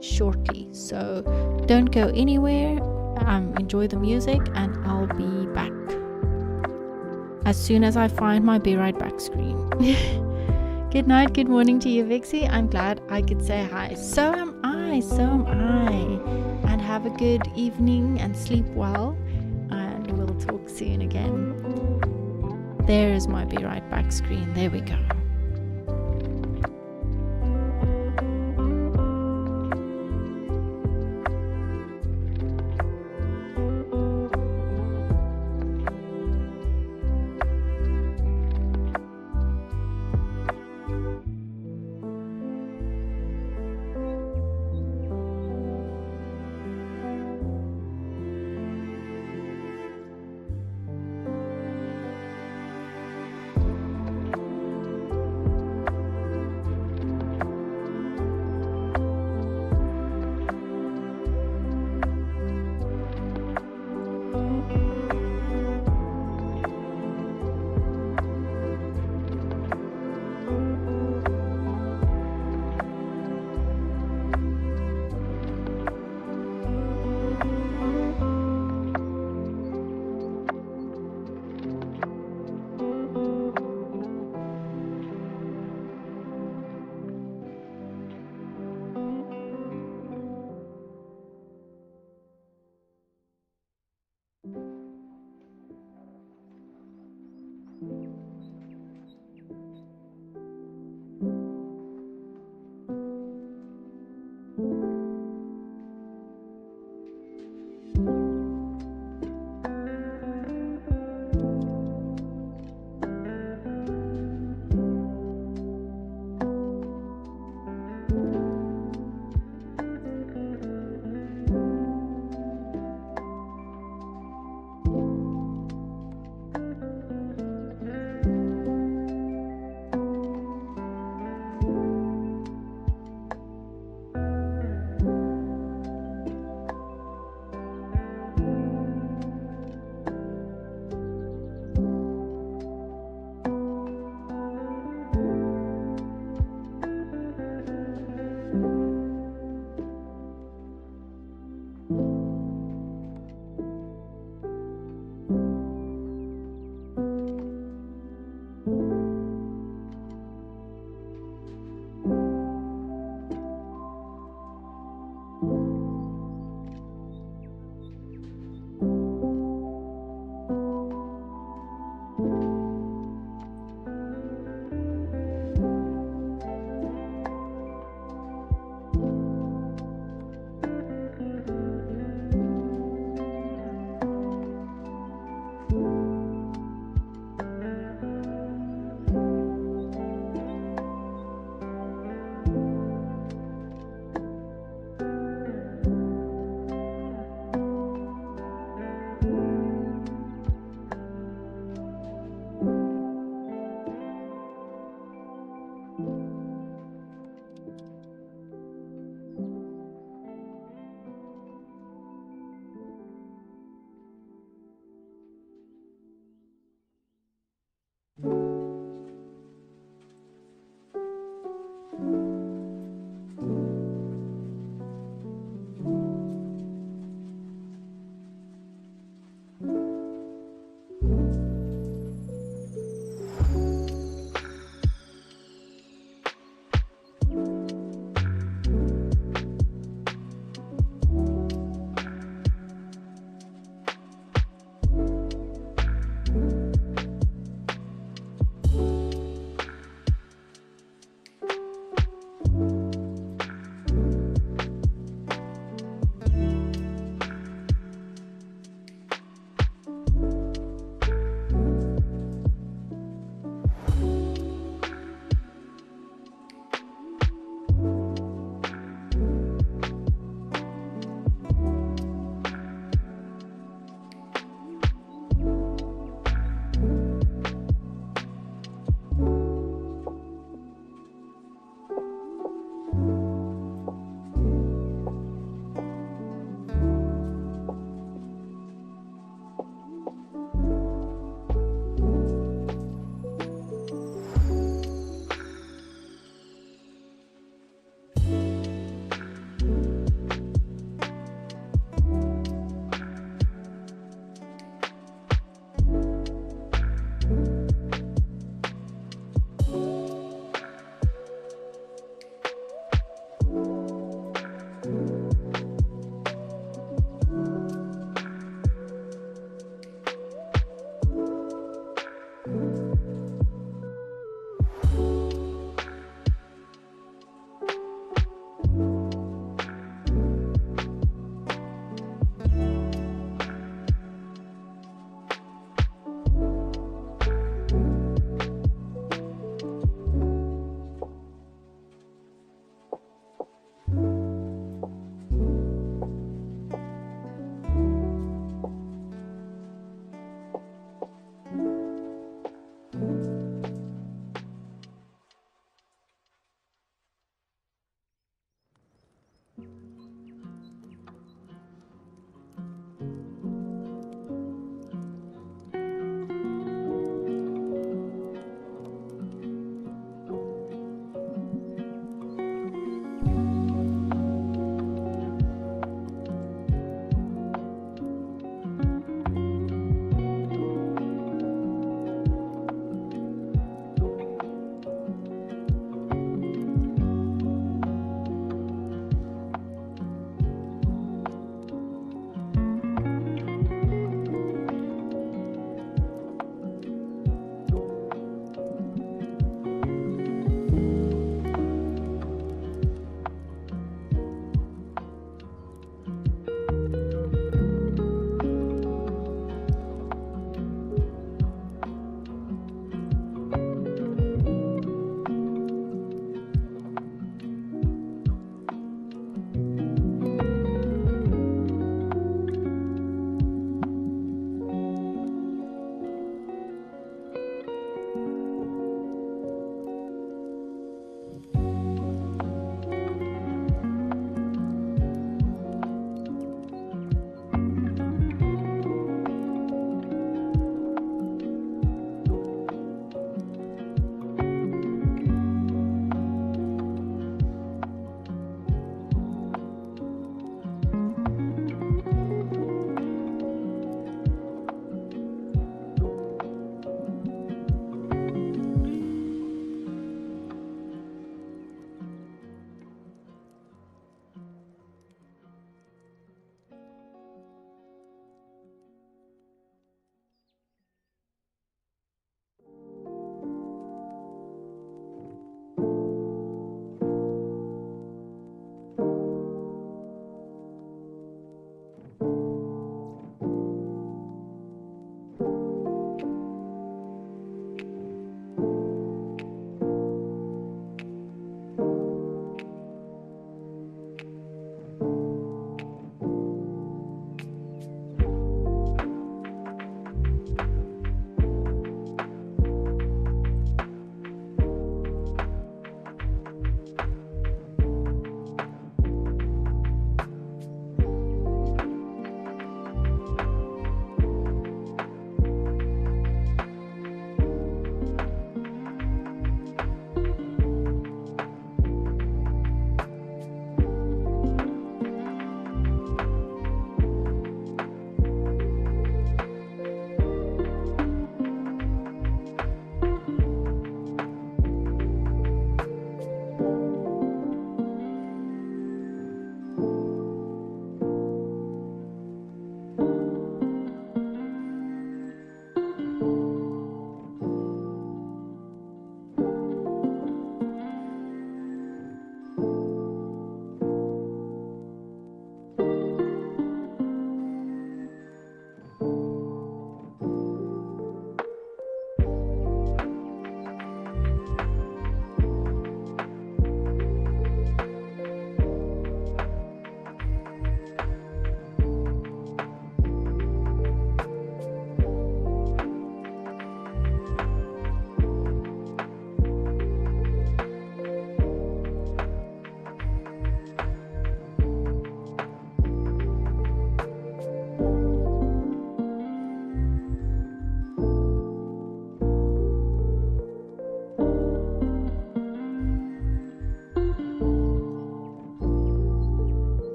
shortly. So don't go anywhere. Enjoy the music, and I'll be back as soon as I find my be right back screen. Good night, good morning to you, Vixie. I'm glad I could say hi. So am I. And have a good evening and sleep well, and we'll talk soon again. There is my be right back screen. There we go.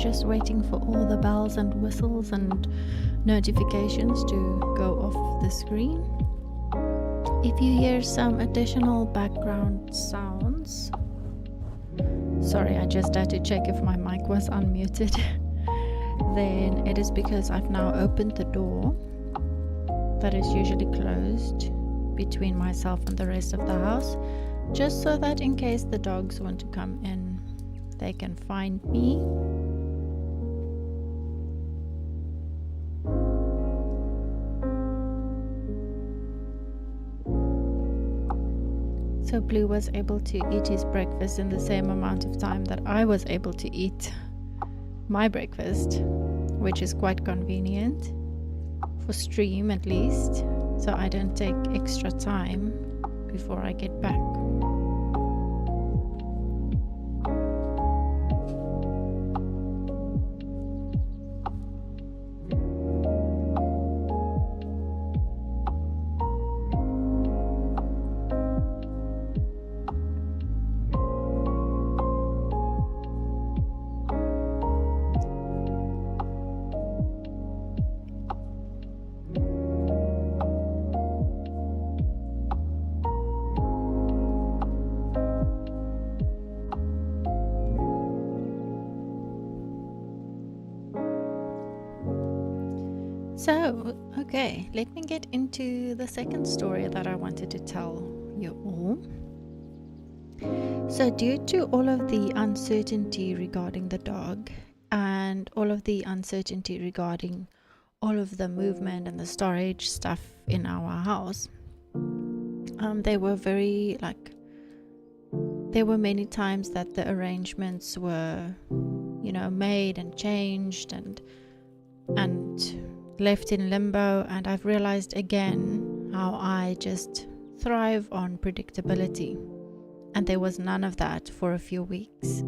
just waiting for all the bells and whistles and notifications to go off the screen. If you hear some additional background sounds, sorry, I just had to check if my mic was unmuted, then it is because I've now opened the door that is usually closed between myself and the rest of the house, just so that in case the dogs want to come in, they can find me. So Blue was able to eat his breakfast in the same amount of time that I was able to eat my breakfast, which is quite convenient for stream at least, so I don't take extra time before I get back. So, okay, let me get into the second story that I wanted to tell you all. So, due to all of the uncertainty regarding the dog and all of the uncertainty regarding all of the movement and the storage stuff in our house, there were many times that the arrangements were, made and changed and left in limbo, and I've realized again how I just thrive on predictability, and there was none of that for a few weeks.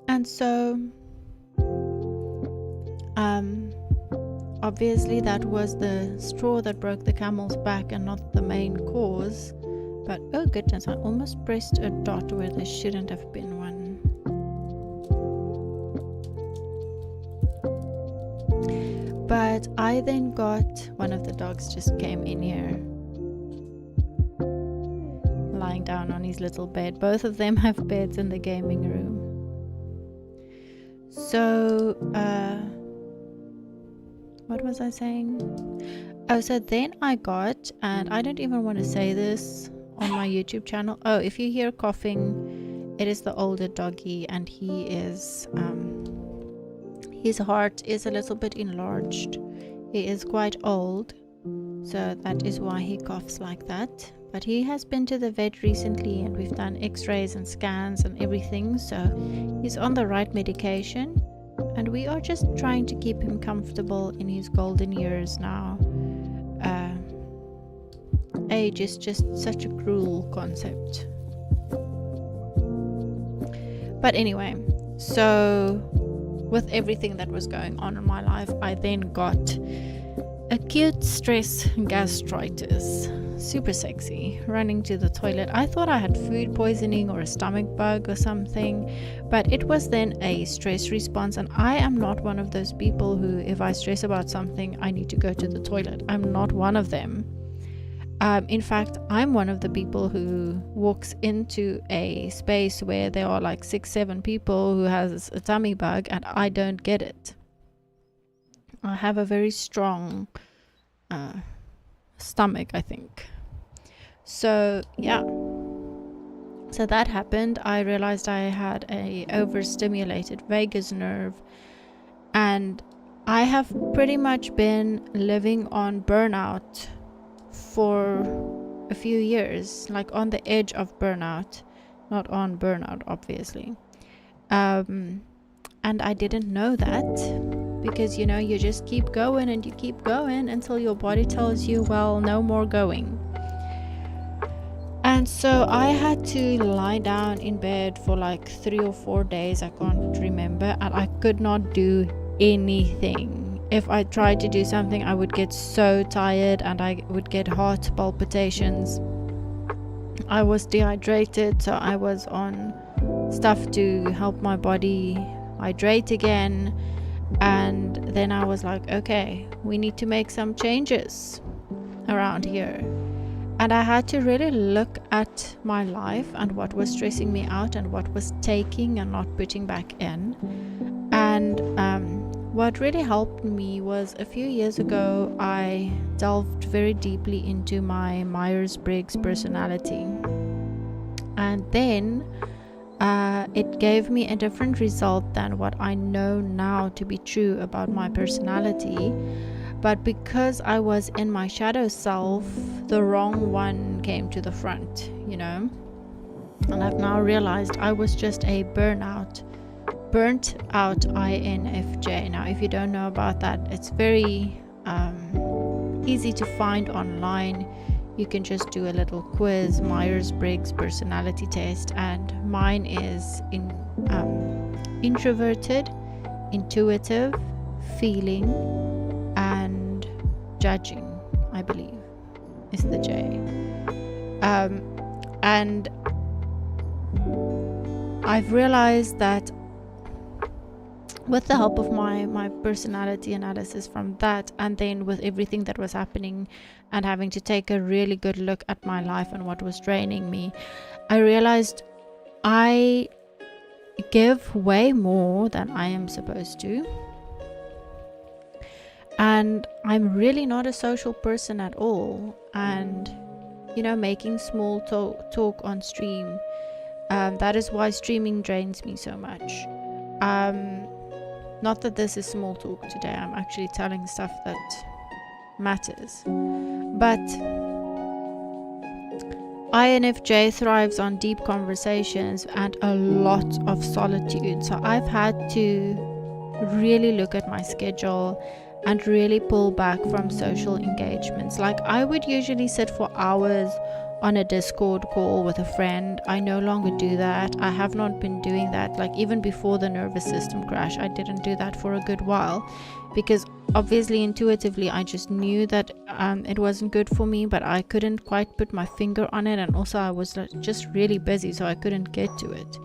And so obviously that was the straw that broke the camel's back and not the main cause, but oh goodness, I almost pressed a dot where there shouldn't have been one. But I then got, one of the dogs just came in here, lying down on his little bed. Both of them have beds in the gaming room. So, what was I saying? Oh, so then I got, and I don't even want to say this on my YouTube channel. Oh, if you hear coughing, it is the older doggy, and he is, his heart is a little bit enlarged. He is quite old, so that is why he coughs like that. But he has been to the vet recently, and we've done x-rays and scans and everything, so he's on the right medication, and we are just trying to keep him comfortable in his golden years now. Age is just such a cruel concept. But anyway, so with everything that was going on in my life, I then got acute stress gastritis. Super sexy, running to the toilet. I thought I had food poisoning or a stomach bug or something, but it was then a stress response, and I am not one of those people who, if I stress about something, I need to go to the toilet. I'm not one of them. In fact, I'm one of the people who walks into a space where there are like 6-7 people who has a tummy bug, and I don't get it. I have a very strong stomach, I think. So yeah, so that happened. I realized I had a overstimulated vagus nerve, and I have pretty much been living on burnout for a few years, like on the edge of burnout, not on burnout obviously, and I didn't know that, because you just keep going and you keep going until your body tells you, well, no more going. And so I had to lie down in bed for like 3 or 4 days, I can't remember, and I could not do anything. If I tried to do something, I would get so tired and I would get heart palpitations. I was dehydrated, so I was on stuff to help my body hydrate again. And then I was like, okay, we need to make some changes around here. And I had to really look at my life and what was stressing me out and what was taking and not putting back in. And what really helped me was a few years ago, I delved very deeply into my Myers-Briggs personality. And then it gave me a different result than what I know now to be true about my personality. But because I was in my shadow self, the wrong one came to the front, you know. And I've now realized I was just a burnt out INFJ. Now, if you don't know about that, it's very easy to find online. You can just do a little quiz, Myers-Briggs personality test, and mine is introverted, intuitive, feeling, and judging, I believe, is the J. And I've realized that with the help of my personality analysis from that, and then with everything that was happening and having to take a really good look at my life and what was draining me, I realized I give way more than I am supposed to. And I'm really not a social person at all. And, you know, making small talk on stream, that is why streaming drains me so much. Not that this is small talk today, I'm actually telling stuff that matters. But INFJ thrives on deep conversations and a lot of solitude. So I've had to really look at my schedule and really pull back from social engagements. Like, I would usually sit for hours on a Discord call with a friend. I no longer do that. I have not been doing that. Like, even before the nervous system crash, I didn't do that for a good while, because obviously intuitively I just knew that it wasn't good for me, but I couldn't quite put my finger on it. And also I was just really busy, so I couldn't get to it.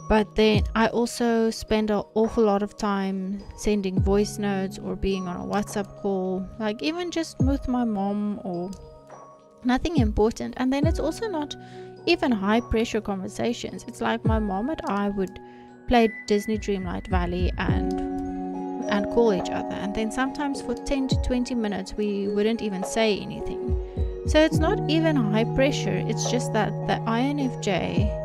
But then I also spend an awful lot of time sending voice notes or being on a WhatsApp call, like even just with my mom, or nothing important. And then it's also not even high pressure conversations. It's like my mom and I would play Disney Dreamlight Valley and call each other, and then sometimes for 10 to 20 minutes we wouldn't even say anything. So it's not even high pressure. It's just that the INFJ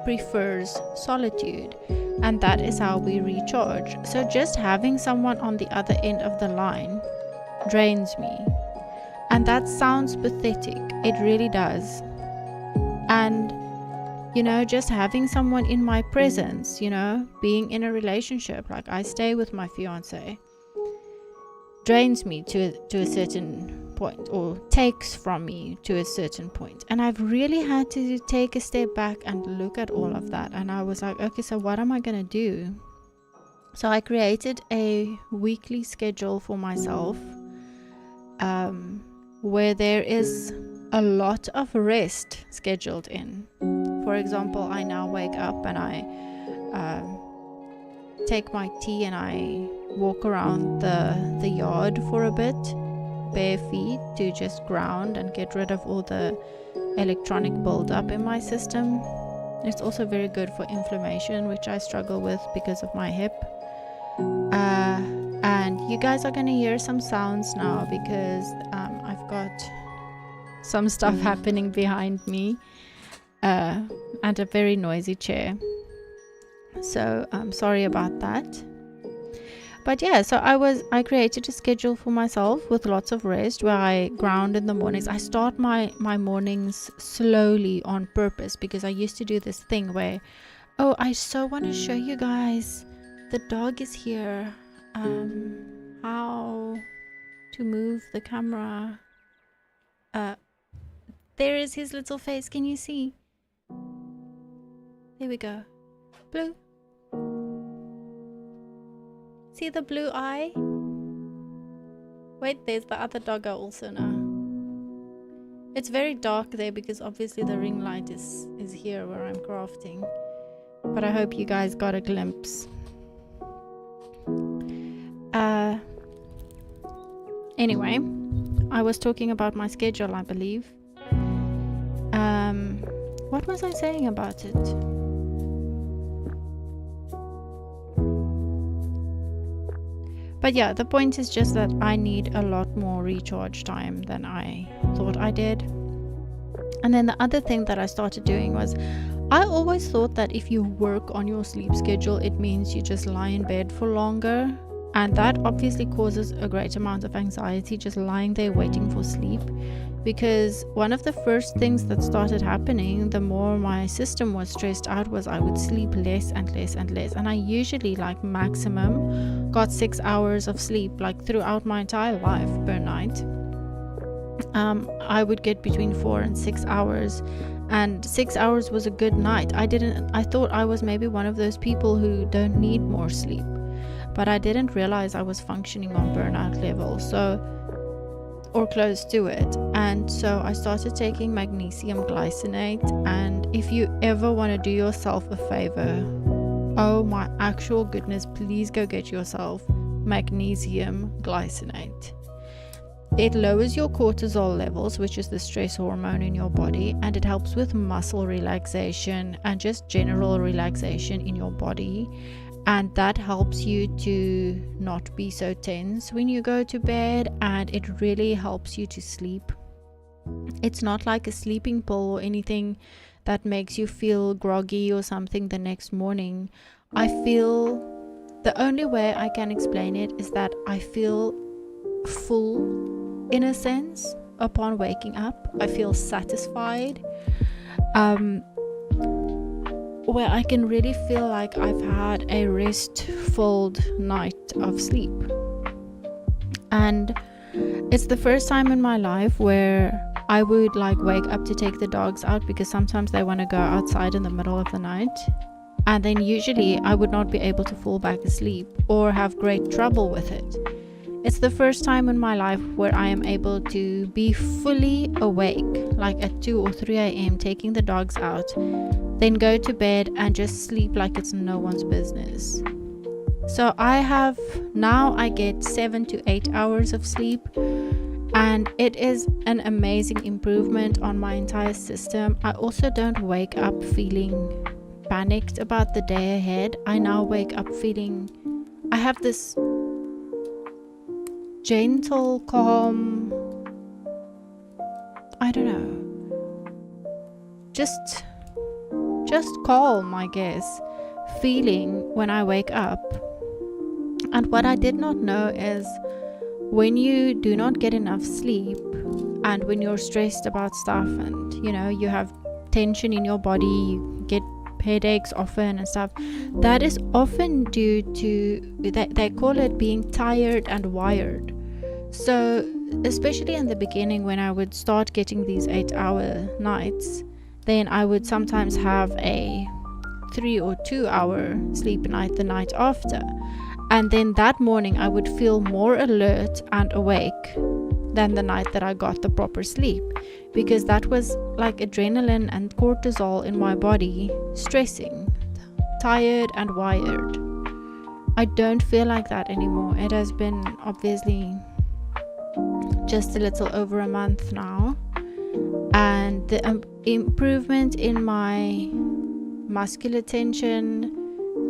prefers solitude, and that is how we recharge. So just having someone on the other end of the line drains me. And that sounds pathetic. It really does. And, you know, just having someone in my presence, you know, being in a relationship, like I stay with my fiance, drains me to a certain point, or takes from me to a certain point. And I've really had to take a step back and look at all of that. And I was like, okay, so what am I going to do? So I created a weekly schedule for myself, where there is a lot of rest scheduled in. For example, I now wake up and I take my tea and I walk around the yard for a bit, bare feet, to just ground and get rid of all the electronic buildup in my system. It's also very good for inflammation, which I struggle with because of my hip. And you guys are going to hear some sounds now, because I've got some stuff happening behind me, and a very noisy chair. So I'm sorry about that. But yeah, so I created a schedule for myself with lots of rest, where I ground in the mornings. I start my mornings slowly on purpose, because I used to do this thing where, oh, I so want to show you guys, the dog is here, how to move the camera. There is his little face. Can you see? There we go. Blue. See the blue eye? Wait, there's the other doggo also now. It's very dark there because obviously the ring light is here where I'm crafting. But I hope you guys got a glimpse. Anyway, I was talking about my schedule, I believe. What was I saying about it? But yeah, the point is just that I need a lot more recharge time than I thought I did. And then the other thing that I started doing was, I always thought that if you work on your sleep schedule, it means you just lie in bed for longer. And that obviously causes a great amount of anxiety, just lying there waiting for sleep. Because one of the first things that started happening, the more my system was stressed out, was I would sleep less and less and less. And I usually, like, maximum got 6 hours of sleep, like throughout my entire life per night. I would get between 4 and 6 hours, and 6 hours was a good night. I thought I was maybe one of those people who don't need more sleep, but I didn't realize I was functioning on burnout level, or close to it. And so I started taking magnesium glycinate. And if you ever want to do yourself a favor, oh my actual goodness, please go get yourself magnesium glycinate. It lowers your cortisol levels, which is the stress hormone in your body, and it helps with muscle relaxation and just general relaxation in your body. And that helps you to not be so tense when you go to bed, and it really helps you to sleep. It's not like a sleeping pill or anything that makes you feel groggy or something the next morning. I feel, the only way I can explain it is that I feel full in a sense upon waking up. I feel satisfied, where I can really feel like I've had a rest-filled night of sleep. And it's the first time in my life where I would like wake up to take the dogs out, because sometimes they want to go outside in the middle of the night, and then usually I would not be able to fall back asleep or have great trouble with it. It's the first time in my life where I am able to be fully awake, like at 2 or 3 a.m, taking the dogs out, then go to bed and just sleep like it's no one's business. So I get 7 to 8 hours of sleep, and it is an amazing improvement on my entire system. I also don't wake up feeling panicked about the day ahead. I now wake up feeling, I have this gentle, calm, I don't know, just calm, I guess, feeling when I wake up. And what I did not know is, when you do not get enough sleep, and when you're stressed about stuff, and you have tension in your body, you get headaches often and stuff, that is often due to, they call it being tired and wired. So especially in the beginning, when I would start getting these 8-hour nights, then I would sometimes have a 3 or 2 hour sleep night the night after, and then that morning I would feel more alert and awake than the night that I got the proper sleep, because that was like adrenaline and cortisol in my body stressing, tired and wired. I don't feel like that anymore. It has been obviously just a little over a month now, and the improvement in my muscular tension,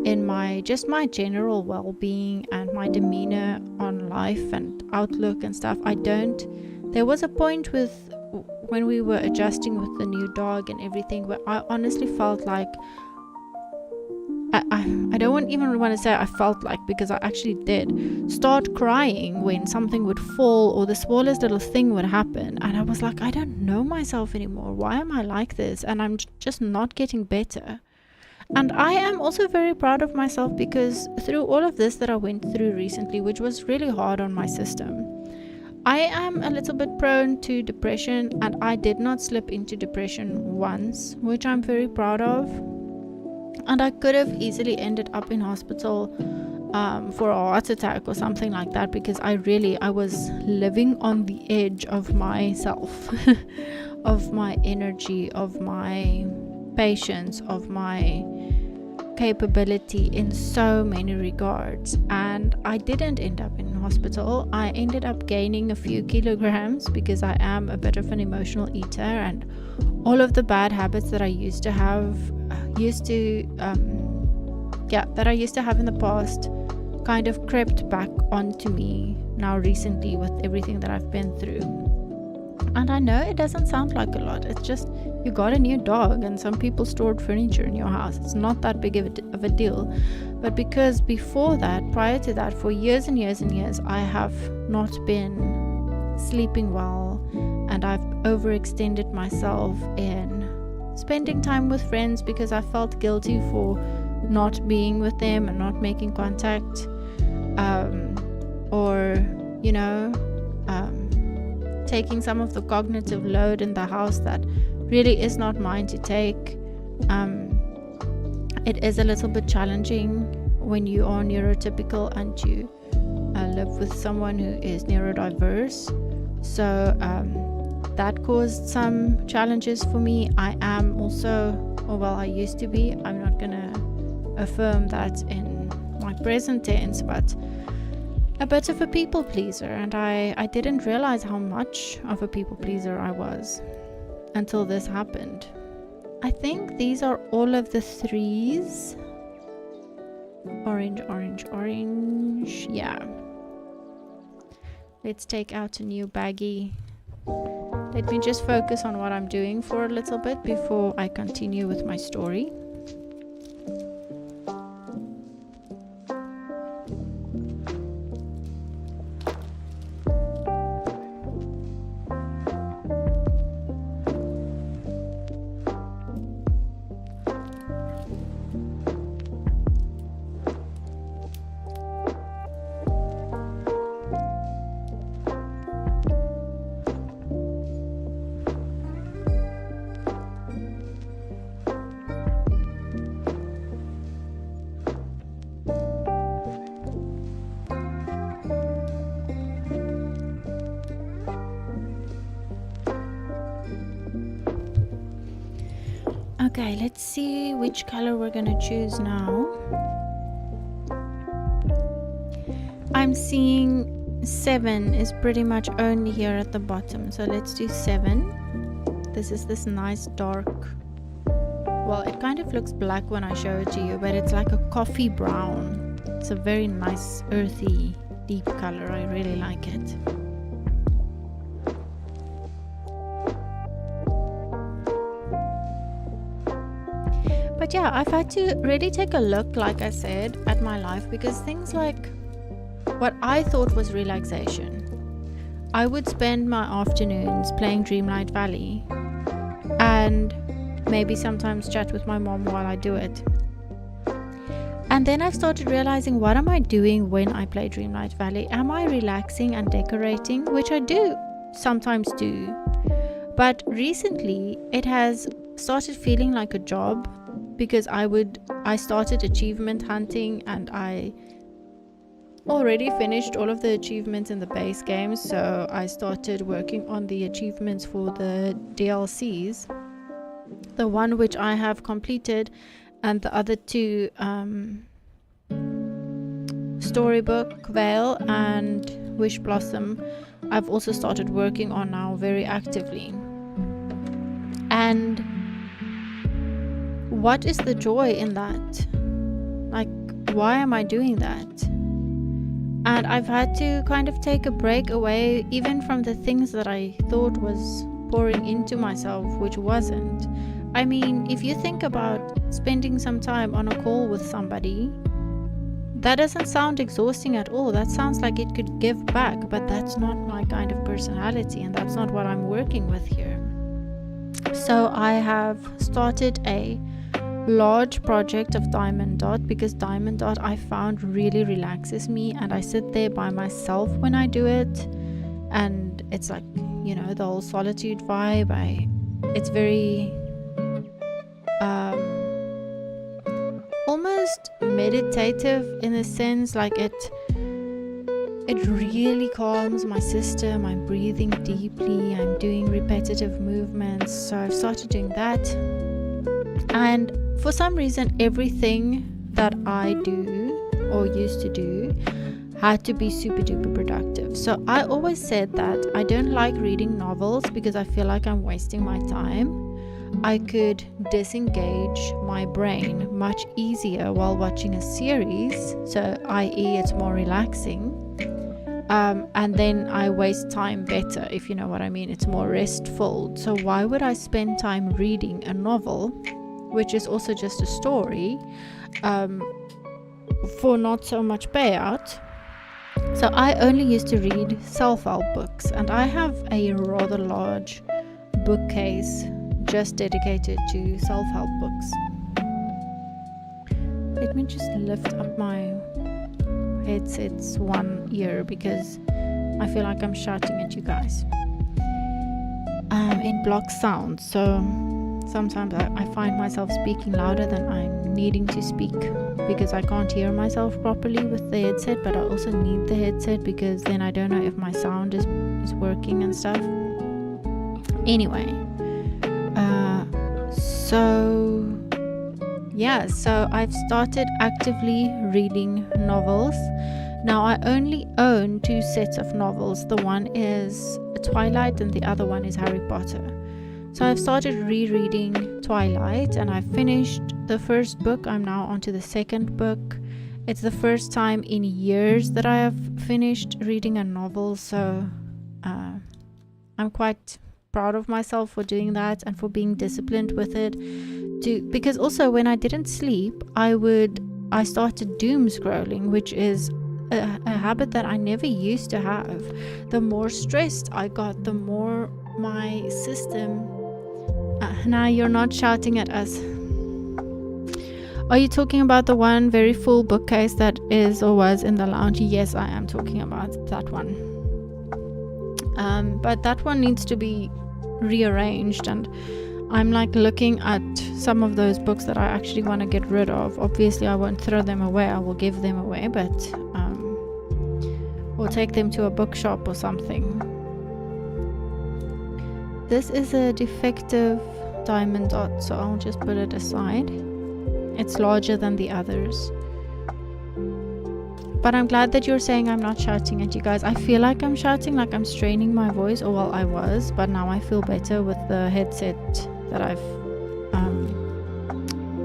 in my general well-being, and my demeanor on life and outlook and stuff. There was a point when we were adjusting with the new dog and everything, where I honestly felt like, I don't even want to say I felt like, because I actually did start crying when something would fall or the smallest little thing would happen, and I was like, I don't know myself anymore. Why am I like this? And I'm just not getting better. And I am also very proud of myself, because through all of this that I went through recently, which was really hard on my system, I am a little bit prone to depression, and I did not slip into depression once, which I'm very proud of. And I could have easily ended up in hospital for a heart attack or something like that, because I was living on the edge of myself, of my energy, of my patience, of my capability in so many regards, and I didn't end up in hospital. I ended up gaining a few kilograms because I am a bit of an emotional eater, and all of the bad habits that I used to have in the past kind of crept back onto me now recently with everything that I've been through. And I know it doesn't sound like a lot. It's just you got a new dog and some people stored furniture in your house. It's not that big of a deal. But because before that, prior to that, for years and years and years, I have not been sleeping well, and I've overextended myself in spending time with friends because I felt guilty for not being with them and not making contact, taking some of the cognitive load in the house that really is not mine to take. It is a little bit challenging when you are neurotypical and you live with someone who is neurodiverse. So that caused some challenges for me. I am also, I used to be, I'm not going to affirm that in my present tense, but a bit of a people pleaser, and I didn't realize how much of a people pleaser I was until this happened. I think these are all of the threes. Orange, orange, orange. Yeah. Let's take out a new baggie. Let me just focus on what I'm doing for a little bit before I continue with my story. Okay, let's see which color we're gonna choose now. I'm seeing 7 is pretty much only here at the bottom, so let's do 7. This is this nice dark, well, it kind of looks black when I show it to you, but it's like a coffee brown. It's a very nice earthy deep color. I really like it. But yeah, I've had to really take a look, like I said, at my life, because things like what I thought was relaxation, I would spend my afternoons playing Dreamlight Valley and maybe sometimes chat with my mom while I do it. And then I started realizing, what am I doing when I play Dreamlight Valley? Am I relaxing and decorating? Which I do sometimes do. But recently it has started feeling like a job, because I started achievement hunting, and I already finished all of the achievements in the base game, so I started working on the achievements for the DLCs, the one which I have completed, and the other two, Storybook Veil and Wish Blossom, I've also started working on now very actively. And what is the joy in that? Like, why am I doing that? And I've had to kind of take a break away even from the things that I thought was pouring into myself, which wasn't. I mean, if you think about spending some time on a call with somebody, that doesn't sound exhausting at all. That sounds like it could give back, but that's not my kind of personality, and that's not what I'm working with here. So I have started a large project of Diamond Dot, because Diamond Dot I found really relaxes me, and I sit there by myself when I do it, and it's like, you know, the whole solitude vibe. It's very almost meditative in a sense, like it really calms my system. I'm breathing deeply, I'm doing repetitive movements, so I've started doing that. And for some reason, everything that I do or used to do had to be super duper productive. So I always said that I don't like reading novels because I feel like I'm wasting my time. I could disengage my brain much easier while watching a series, so i.e. it's more relaxing, and then I waste time better, if you know what I mean. It's more restful. So why would I spend time reading a novel, which is also just a story, for not so much payout? So I only used to read self-help books, and I have a rather large bookcase just dedicated to self-help books. Let me just lift up my headset's one ear because I feel like I'm shouting at you guys. It blocks sound, so sometimes I find myself speaking louder than I'm needing to speak because I can't hear myself properly with the headset, but I also need the headset because then I don't know if my sound is working and stuff. Anyway, so I've started actively reading novels. Now I only own 2 sets of novels. The one is Twilight and the other one is Harry Potter. So I've started rereading Twilight and I finished the first book. I'm now onto the second book. It's the first time in years that I have finished reading a novel, so I'm quite proud of myself for doing that and for being disciplined with it. Because also when I didn't sleep, I started doom scrolling, which is a habit that I never used to have. The more stressed I got, the more my system... now you're not shouting at us. Are you talking about the one very full bookcase that is or was in the lounge? Yes, I am talking about that one. But that one needs to be rearranged, and I'm like looking at some of those books that I actually want to get rid of. Obviously I won't throw them away, I will give them away, but or take them to a bookshop or something. This is a defective diamond dot, so I'll just put it aside. It's larger than the others. But I'm glad that you're saying I'm not shouting at you guys. I feel like I'm shouting, like I'm straining my voice, or well, I was, but now I feel better with the headset that I've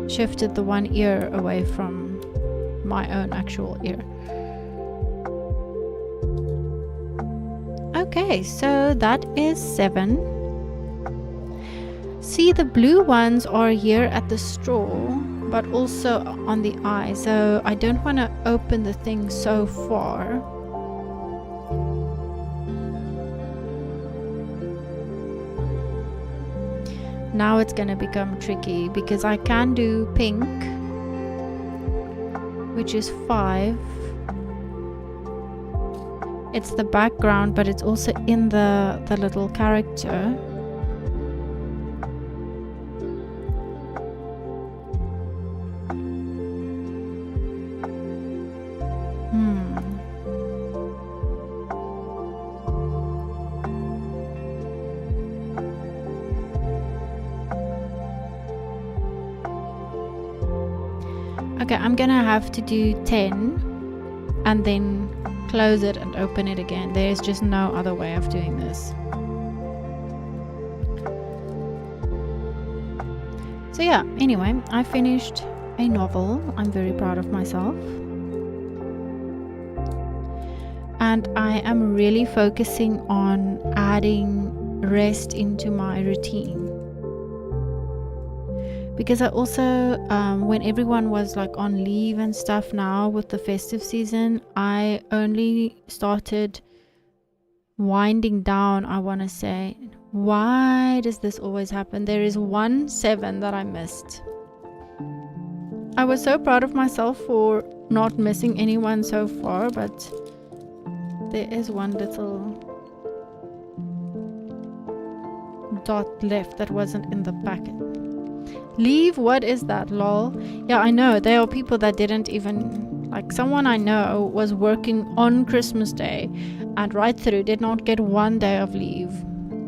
shifted the one ear away from my own actual ear. Okay, so that is 7. See, the blue ones are here at the straw, but also on the eye, so I don't want to open the thing so far. Now it's going to become tricky because I can do pink, which is 5. It's the background, but it's also in the little character. Okay, I'm gonna have to do 10 and then close it and open it again. There's just no other way of doing this. So yeah, anyway, I finished a novel. I'm very proud of myself. And I am really focusing on adding rest into my routine. Because I also, when everyone was like on leave and stuff now with the festive season, I only started winding down, I want to say. Why does this always happen? There is 1 7 that I missed. I was so proud of myself for not missing anyone so far, but there is one little dot left that wasn't in the packet. Leave? What is that? Lol. Yeah, I know. There are people that didn't even, like someone I know was working on Christmas Day and right through did not get 1 day of leave,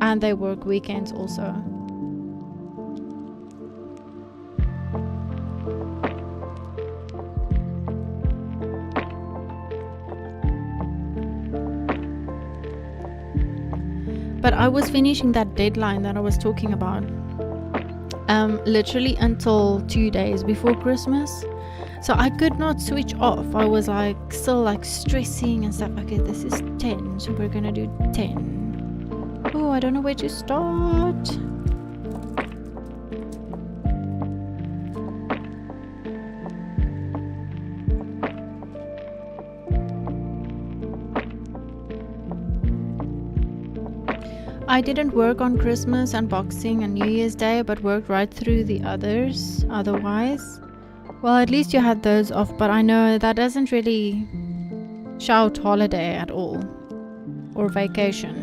and they work weekends also. But I was finishing that deadline that I was talking about literally until 2 days before Christmas. So I could not switch off. I was like still like stressing and stuff. Okay, this is 10, so we're gonna do 10. Oh, I don't know where to start. I didn't work on Christmas and Boxing and New Year's Day, but worked right through the others otherwise. Well, at least you had those off, but I know that doesn't really shout holiday at all, or vacation.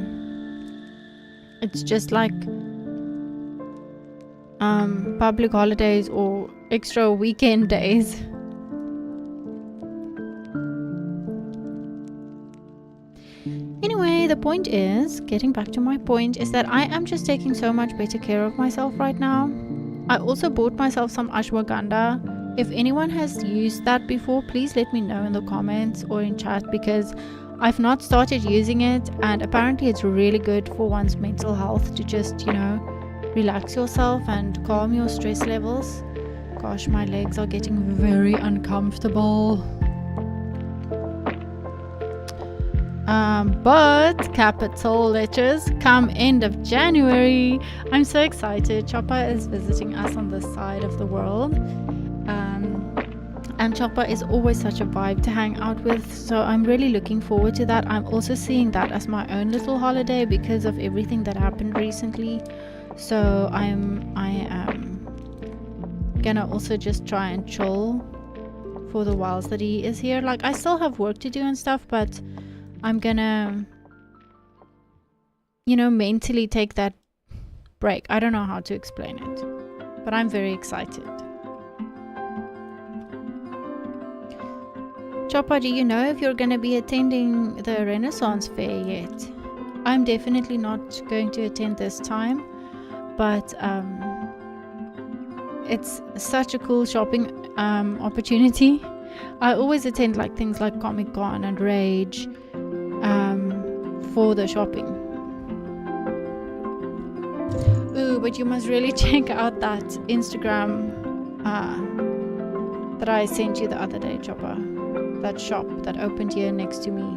It's just like public holidays or extra weekend days. Anyway, the point is, getting back to my point, is that I am just taking so much better care of myself right now. I also bought myself some ashwagandha. If anyone has used that before, please let me know in the comments or in chat, because I've not started using it, and apparently it's really good for one's mental health to just, relax yourself and calm your stress levels. Gosh, my legs are getting very uncomfortable. But capital letters, come end of January, I'm so excited. Chopper is visiting us on this side of the world, and Chopper is always such a vibe to hang out with, so I'm really looking forward to that. I'm also seeing that as my own little holiday because of everything that happened recently, so I am gonna also just try and chill for the whiles that he is here. Like, I still have work to do and stuff, but I'm gonna, mentally take that break. I don't know how to explain it, but I'm very excited. Chopper, do you know if you're gonna be attending the Renaissance Fair yet? I'm definitely not going to attend this time, but it's such a cool shopping opportunity. I always attend like things like Comic-Con and Rage for the shopping. Ooh, but you must really check out that Instagram that I sent you the other day, Chopper. That shop that opened here next to me.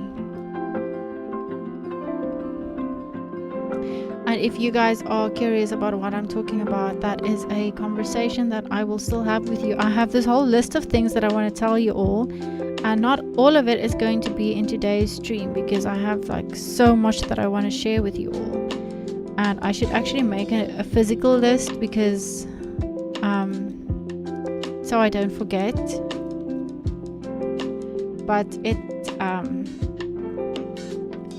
And if you guys are curious about what I'm talking about, that is a conversation that I will still have with you. I have this whole list of things that I want to tell you all, and not all of it is going to be in today's stream because I have like so much that I want to share with you all. And I should actually make a physical list because so I don't forget. But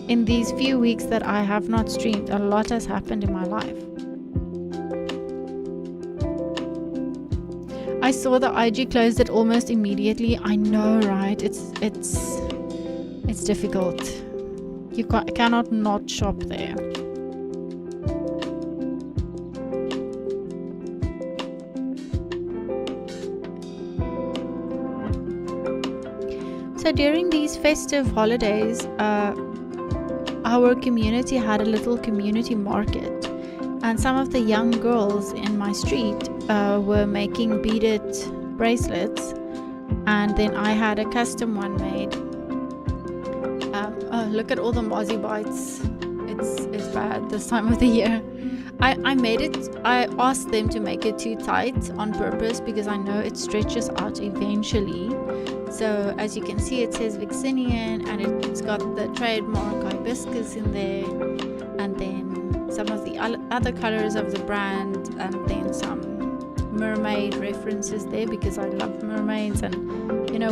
in these few weeks that I have not streamed, a lot has happened in my life. I saw the IG closed it almost immediately. I know, right? It's difficult. You cannot not shop there. So during these festive holidays, our community had a little community market, and some of the young girls in my street were making beaded bracelets, and then I had a custom one made. Look at all the mozzie bites. It's bad this time of the year. I made it. I asked them to make it too tight on purpose because I know it stretches out eventually. So as you can see, it says Vixenian, and it's got the trademark hibiscus in there, and then some of the other colors of the brand, and then some mermaid references there because I love mermaids, and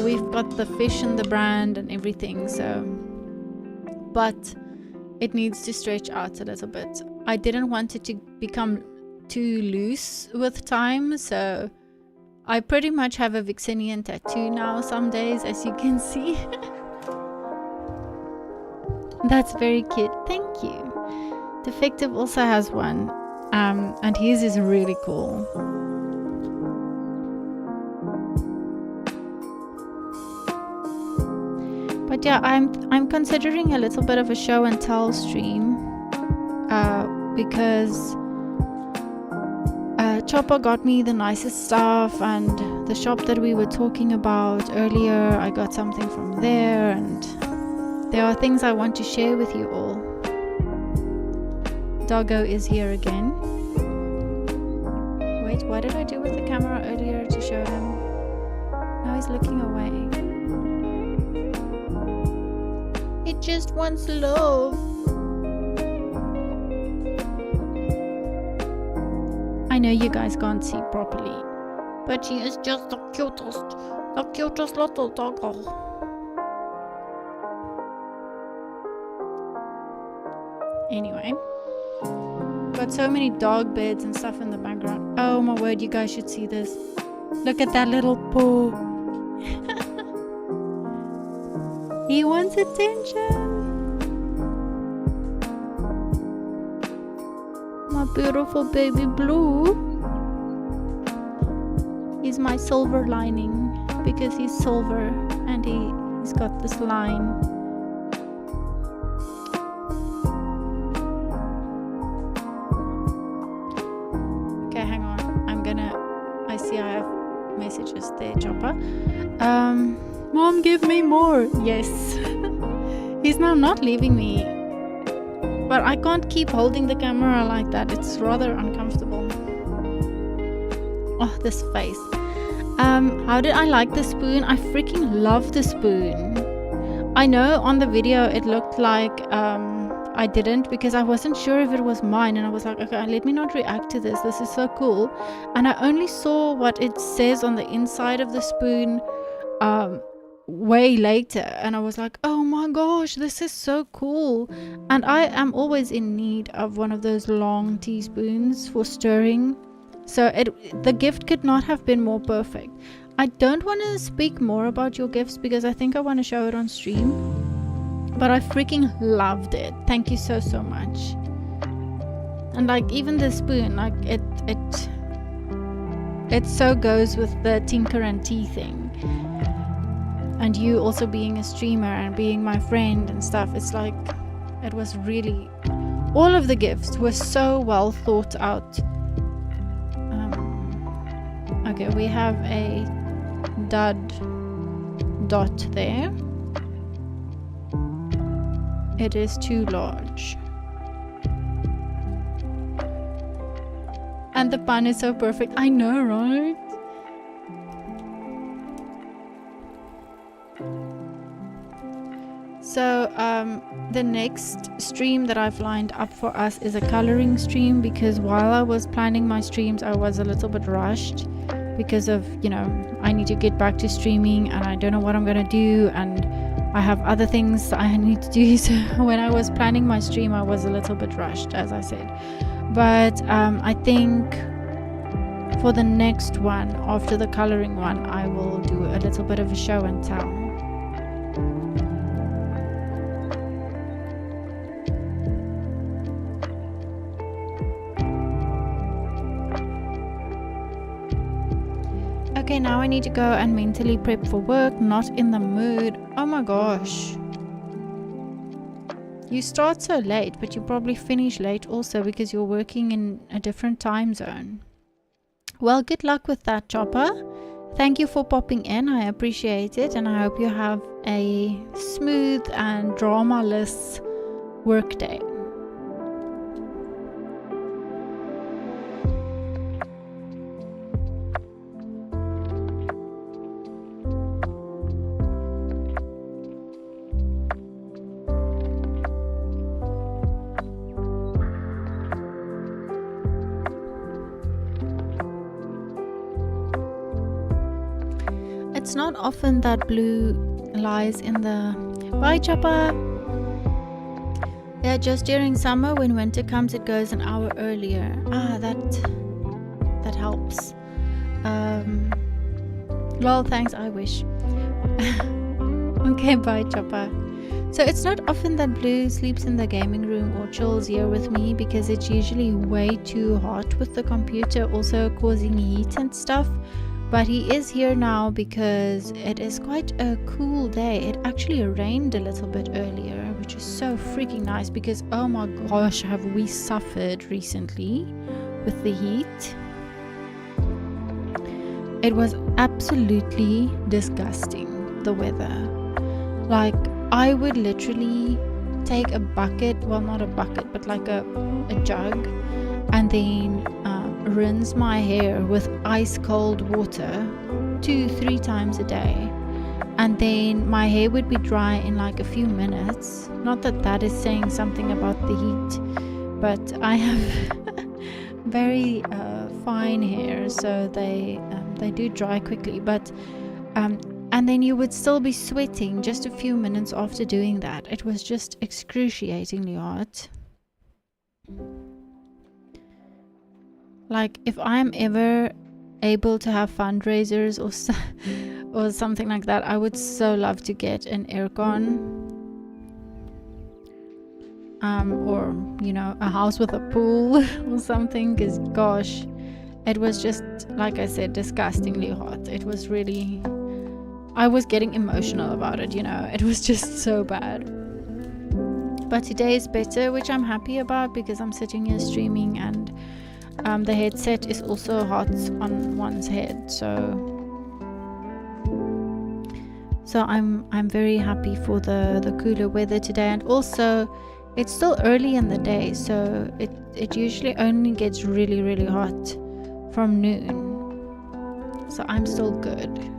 we've got the fish in the brand and everything. So, but it needs to stretch out a little bit. I didn't want it to become too loose with time, so I pretty much have a Vixenian tattoo now some days, as you can see. That's very cute. Thank you. Defective also has one, and his is really cool. But yeah, I'm considering a little bit of a show and tell stream. because Chopper got me the nicest stuff, and the shop that we were talking about earlier, I got something from there, and there are things I want to share with you all. Doggo is here again. Wait, what did I do with the camera earlier to show him? Now he's looking away. It just wants love. I know you guys can't see properly, but she is just the cutest little doggo. Anyway, got so many dog beds and stuff in the background. Oh my word, you guys should see this. Look at that little paw. He wants attention. My beautiful baby Blue. He's my silver lining because he's silver and he's got this line. Okay, hang on. I see I have messages there, Chopper. Mom, give me more. Yes. He's now not leaving me. But I can't keep holding the camera like that. It's rather uncomfortable. Oh, this face. How did I like the spoon? I freaking love the spoon. I know on the video it looked like I didn't, because I wasn't sure if it was mine, and I was like, okay, let me not react to this. This is so cool. And I only saw what it says on the inside of the spoon way later, and I was like, oh my gosh, this is so cool. And I am always in need of one of those long teaspoons for stirring, so the gift could not have been more perfect. I don't want to speak more about your gifts because I think I want to show it on stream, but I freaking loved it. Thank you so much. And like even the spoon, like it so goes with the Tinker and Tea thing. And you also being a streamer and being my friend and stuff, it's like, it was really, all of the gifts were so well thought out. Okay, we have a dot there. It is too large. And the pun is so perfect. I know, right? So the next stream that I've lined up for us is a coloring stream, because while I was planning my streams I was a little bit rushed because of, you know, I need to get back to streaming and I don't know what I'm gonna do, and I have other things I need to do. So when I was planning my stream I was a little bit rushed, as I said. But I think for the next one, after the coloring one, I will do a little bit of a show and tell. Okay, now I need to go and mentally prep for work. Not in the mood. Oh my gosh. You start so late, but you probably finish late also because you're working in a different time zone. Well, good luck with that, Chopper. Thank you for popping in. I appreciate it, and I hope you have a smooth and drama-less work day. It's not often that Blue lies in the... Bye, Chopper! Yeah, just during summer, when winter comes, it goes an hour earlier. Ah, that helps. Well, thanks, I wish. Okay, bye, Chopper. So it's not often that Blue sleeps in the gaming room or chills here with me, because it's usually way too hot with the computer, also causing heat and stuff. But he is here now because it is quite a cool day. It actually rained a little bit earlier, which is so freaking nice because oh my gosh, have we suffered recently with the heat. It was absolutely disgusting, the weather. Like, I would literally take a bucket, well, not a bucket, but like a jug, and then rinse my hair with ice cold water 2-3 times a day. And then my hair would be dry in like a few minutes. Not that that is saying something about the heat, but I have very fine hair, so they do dry quickly. But and then you would still be sweating just a few minutes after doing that. It was just excruciatingly hot. Like, if I'm ever able to have fundraisers or something like that, I would so love to get an aircon, or you know, a house with a pool or something, because gosh, it was just, like I said, disgustingly hot. It was really, I was getting emotional about it, you know, it was just so bad. But today is better, which I'm happy about, because I'm sitting here streaming, and the headset is also hot on one's head, so I'm very happy for the cooler weather today. And also it's still early in the day, so it usually only gets really, really hot from noon, so I'm still good.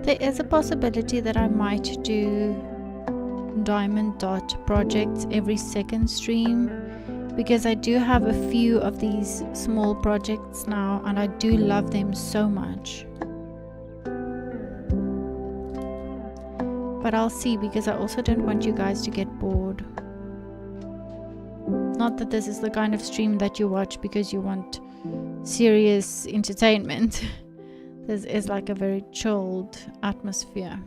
There is a possibility that I might do diamond dot projects every second stream, because I do have a few of these small projects now and I do love them so much. But I'll see, because I also don't want you guys to get bored. Not that this is the kind of stream that you watch because you want serious entertainment. This is like a very chilled atmosphere.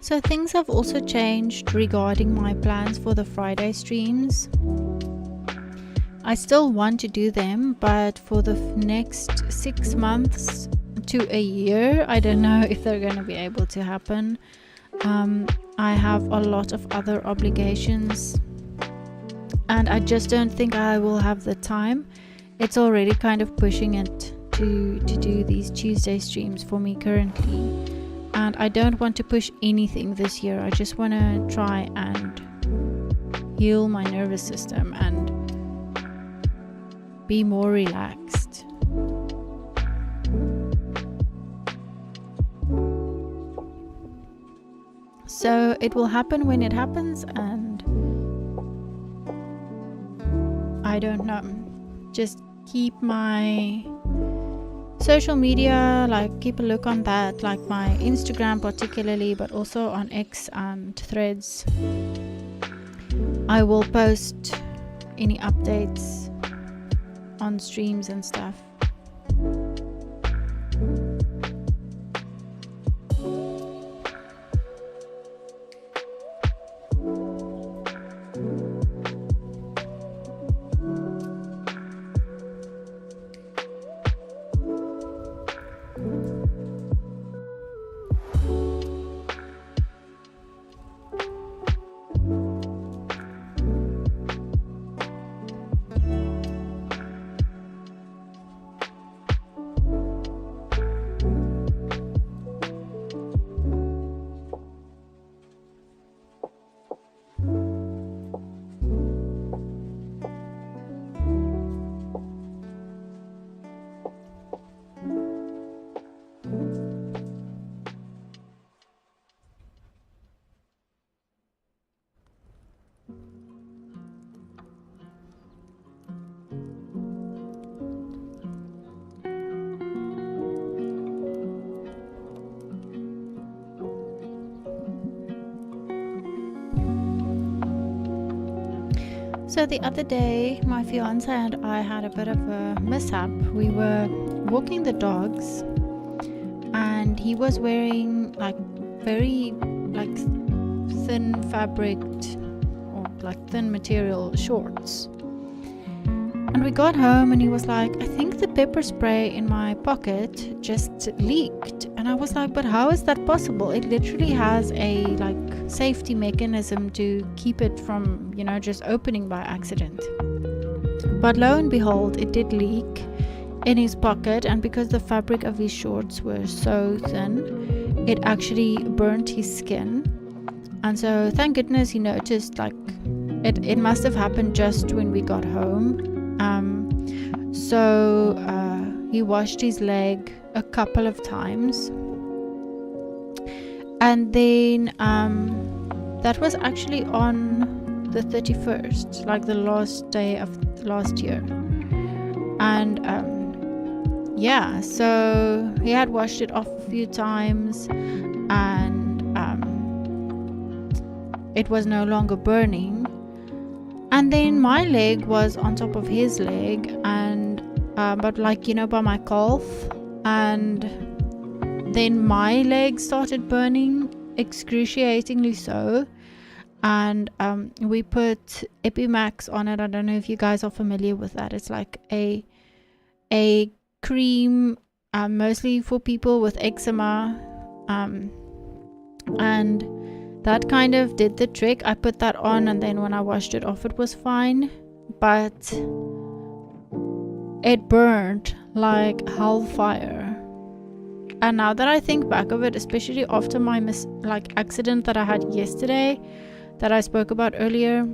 So things have also changed regarding my plans for the Friday streams. I still want to do them, but for the next 6 months to a year, I don't know if they're going to be able to happen. I have a lot of other obligations and I just don't think I will have the time. It's already kind of pushing it to do these Tuesday streams for me currently. And I don't want to push anything this year. I just want to try and heal my nervous system and be more relaxed. So it will happen when it happens, and I don't know. Just keep my social media, like keep a look on that, like my Instagram particularly, but also on X and Threads. I will post any updates on streams and stuff. So the other day, my fiance and I had a bit of a mishap. We were walking the dogs, and he was wearing like very like thin fabric or like thin material shorts. And we got home and he was like, I think the pepper spray in my pocket just leaked. And I was like, but how is that possible? It literally has a like safety mechanism to keep it from, just opening by accident. But lo and behold, it did leak in his pocket, and because the fabric of his shorts were so thin, it actually burnt his skin. And so thank goodness he noticed, like it must have happened just when we got home. So he washed his leg a couple of times, and then that was actually on the 31st, like the last day of last year. And so he had washed it off a few times, and it was no longer burning. And then my leg was on top of his leg, and but by my calf, and then my leg started burning excruciatingly so. And we put Epimax on it. I don't know if you guys are familiar with that. It's like a cream, mostly for people with eczema, and that kind of did the trick. I put that on, and then when I washed it off, it was fine. But it burned like hellfire. And now that I think back of it, especially after my accident that I had yesterday, that I spoke about earlier,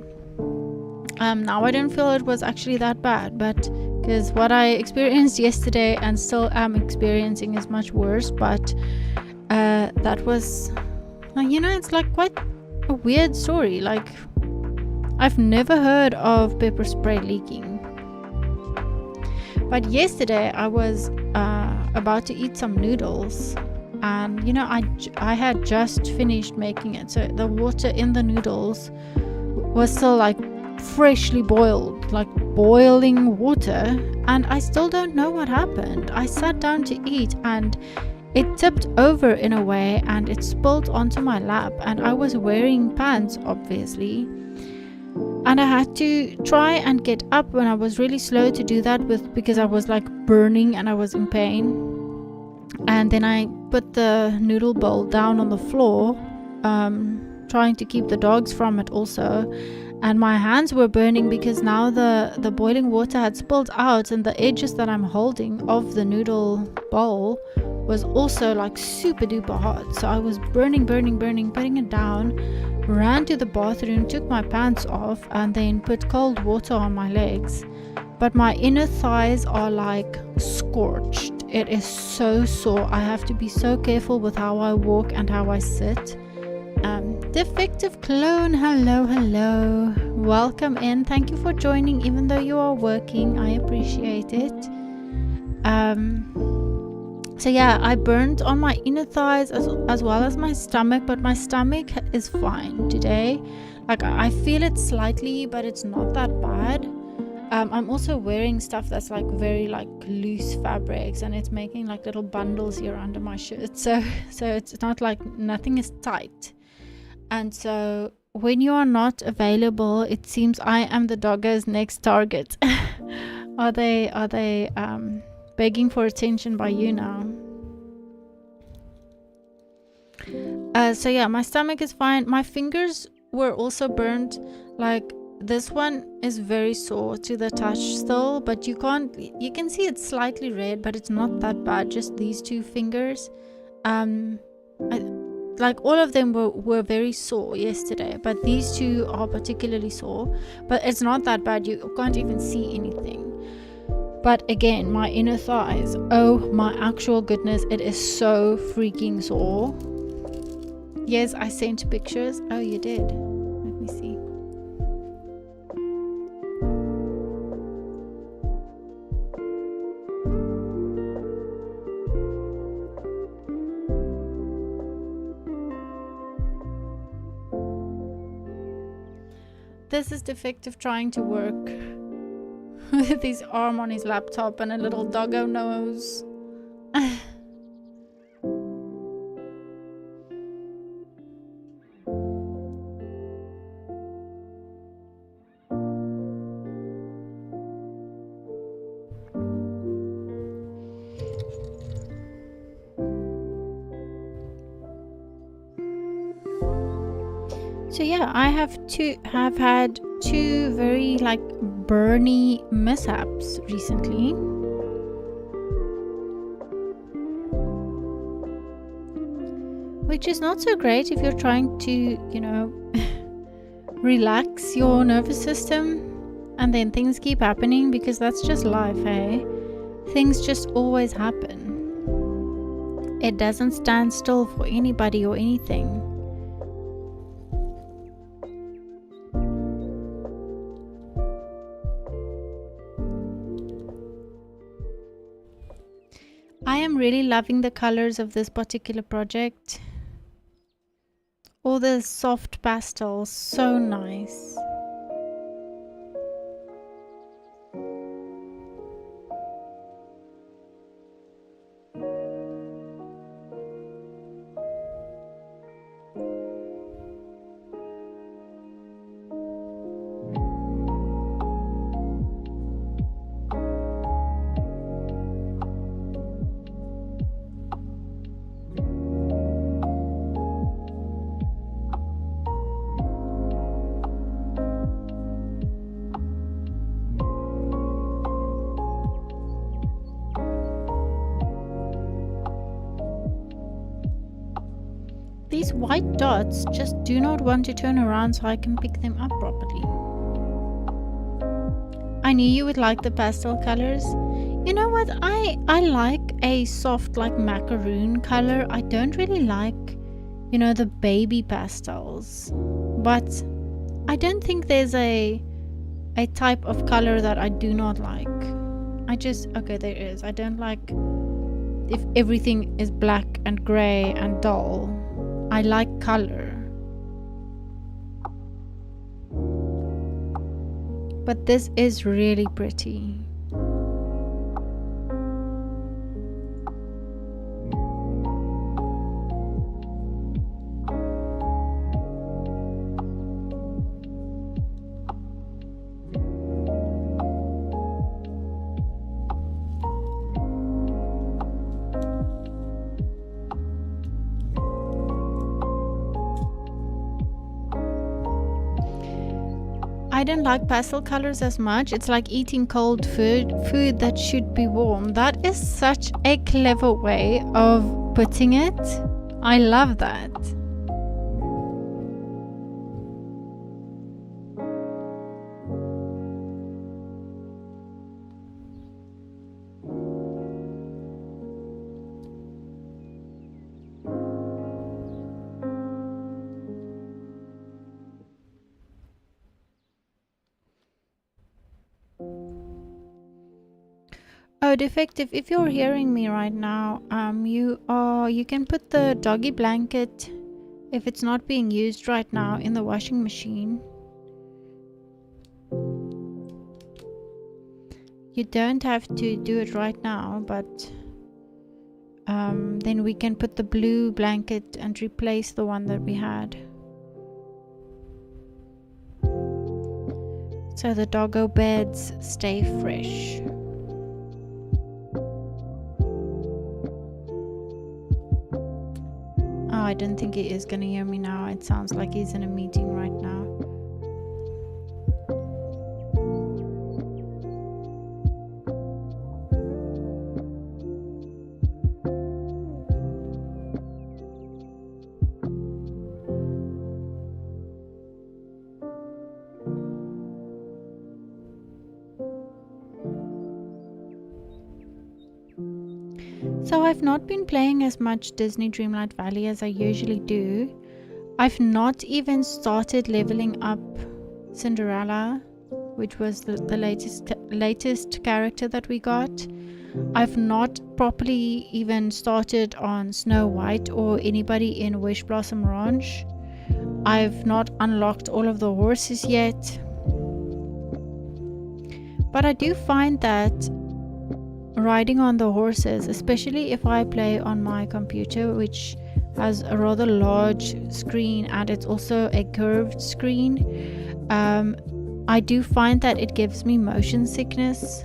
now I don't feel it was actually that bad. But because what I experienced yesterday and still am experiencing is much worse. But that was, it's like quite a weird story. Like, I've never heard of pepper spray leaking. But yesterday I was about to eat some noodles, and I had just finished making it, so the water in the noodles was still like freshly boiled, like boiling water, and I still don't know what happened. I sat down to eat and it tipped over in a way, and it spilled onto my lap, and I was wearing pants, obviously, and I had to try and get up when I was really slow to do that because I was like burning and I was in pain. And then I put the noodle bowl down on the floor, trying to keep the dogs from it also. And my hands were burning because now the boiling water had spilled out, and the edges that I'm holding of the noodle bowl was also like super duper hot. So I was burning, putting it down, ran to the bathroom, took my pants off, and then put cold water on my legs. But my inner thighs are like scorched. It is so sore. I have to be so careful with how I walk and how I sit. Defective clone, hello, welcome in. Thank you for joining, even though you are working. I appreciate it. So yeah, I burned on my inner thighs as well as my stomach, but my stomach is fine today. Like, I feel it slightly, but it's not that bad. I'm also wearing stuff that's like very like loose fabrics, and it's making like little bundles here under my shirt, so it's not like, nothing is tight. And so when you are not available, it seems I am the dogger's next target. Are they begging for attention by you now? So yeah, my stomach is fine. My fingers were also burned. Like, this one is very sore to the touch still, but you can see it's slightly red, but it's not that bad. Just these two fingers. Like, all of them were very sore yesterday, but these two are particularly sore. But it's not that bad. You can't even see anything. But again, my inner thighs, oh my actual goodness, it is so freaking sore. Yes, I sent pictures. Oh, you did. Let me see. This is Defective trying to work with his arm on his laptop and a little doggo nose. So yeah, I have had two very like burny mishaps recently. Which is not so great if you're trying to, you know, relax your nervous system and then things keep happening, because that's just life, hey? Things just always happen. It doesn't stand still for anybody or anything. I am really loving the colors of this particular project. All the soft pastels, so nice. These white dots just do not want to turn around so I can pick them up properly. I knew you would like the pastel colors. You know what? I like a soft like macaroon color. I don't really like, you know, the baby pastels. But I don't think there's a type of color that I do not like. Okay, there is. I don't like if everything is black and gray and dull. I like color. But this is really pretty. I don't like pastel colors as much. It's like eating cold food that should be warm. That is such a clever way of putting it. I love that. Oh, Defective, if you're hearing me right now, you can put the doggy blanket, if it's not being used right now, in the washing machine. You don't have to do it right now, but then we can put the blue blanket and replace the one that we had. So the doggo beds stay fresh. Oh, I don't think he is going to hear me now. It sounds like he's in a meeting right now. So I've not been playing as much Disney Dreamlight Valley as I usually do. I've not even started leveling up Cinderella, which was the latest character that we got. I've not properly even started on Snow White or anybody in Wish Blossom Ranch. I've not unlocked all of the horses yet, but I do find that riding on the horses, especially if I play on my computer, which has a rather large screen and it's also a curved screen, I do find that it gives me motion sickness,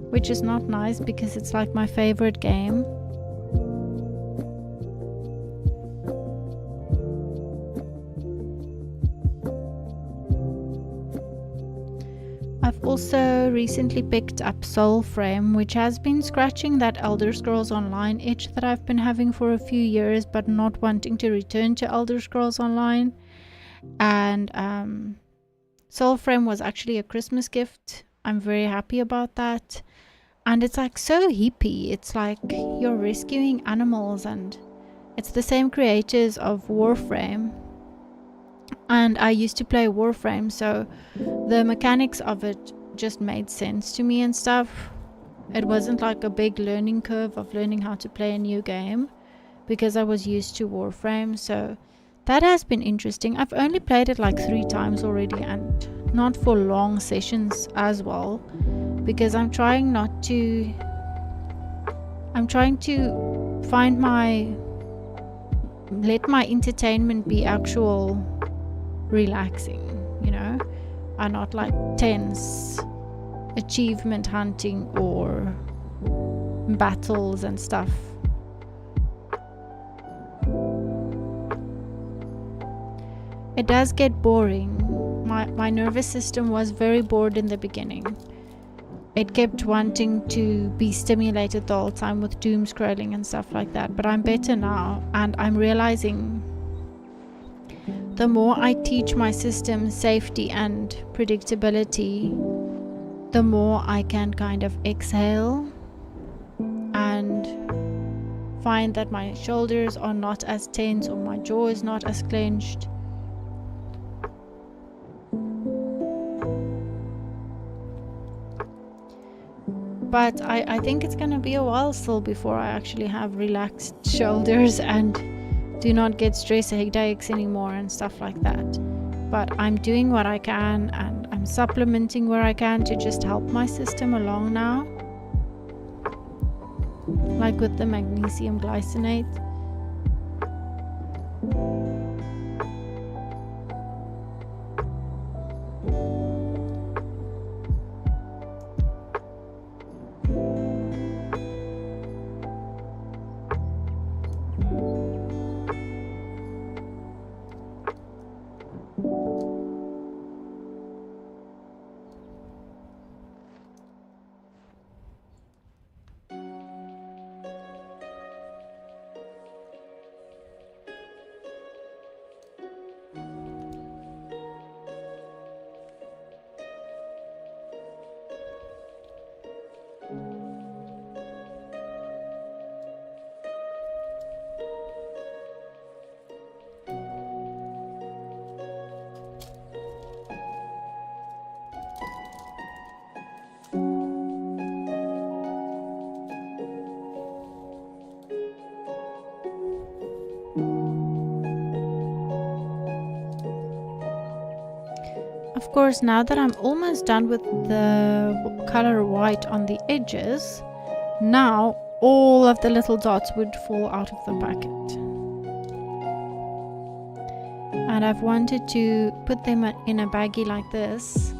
which is not nice because it's like my favorite game. I've also recently picked up Soulframe, which has been scratching that Elder Scrolls Online itch that I've been having for a few years, but not wanting to return to Elder Scrolls Online. And Soulframe was actually a Christmas gift. I'm very happy about that. And it's like so hippie. It's like you're rescuing animals, and it's the same creators of Warframe. And I used to play Warframe, so the mechanics of it just made sense to me and stuff. It wasn't like a big learning curve of learning how to play a new game, because I was used to Warframe. So that has been interesting. I've only played it like 3 times already, and not for long sessions as well, because I'm trying to let my entertainment be actual relaxing, and not like tense achievement hunting or battles and stuff. It does get boring. My nervous system was very bored in the beginning. It kept wanting to be stimulated the whole time with doom scrolling and stuff like that, but I'm better now, and I'm realizing the more I teach my system safety and predictability, the more I can kind of exhale and find that my shoulders are not as tense or my jaw is not as clenched. But I think it's going to be a while still before I actually have relaxed shoulders and do not get stress headaches anymore and stuff like that. But I'm doing what I can, and I'm supplementing where I can to just help my system along now, like with the magnesium glycinate. Of course, now that I'm almost done with the color white on the edges, now all of the little dots would fall out of the bucket. And I've wanted to put them in a baggie like this,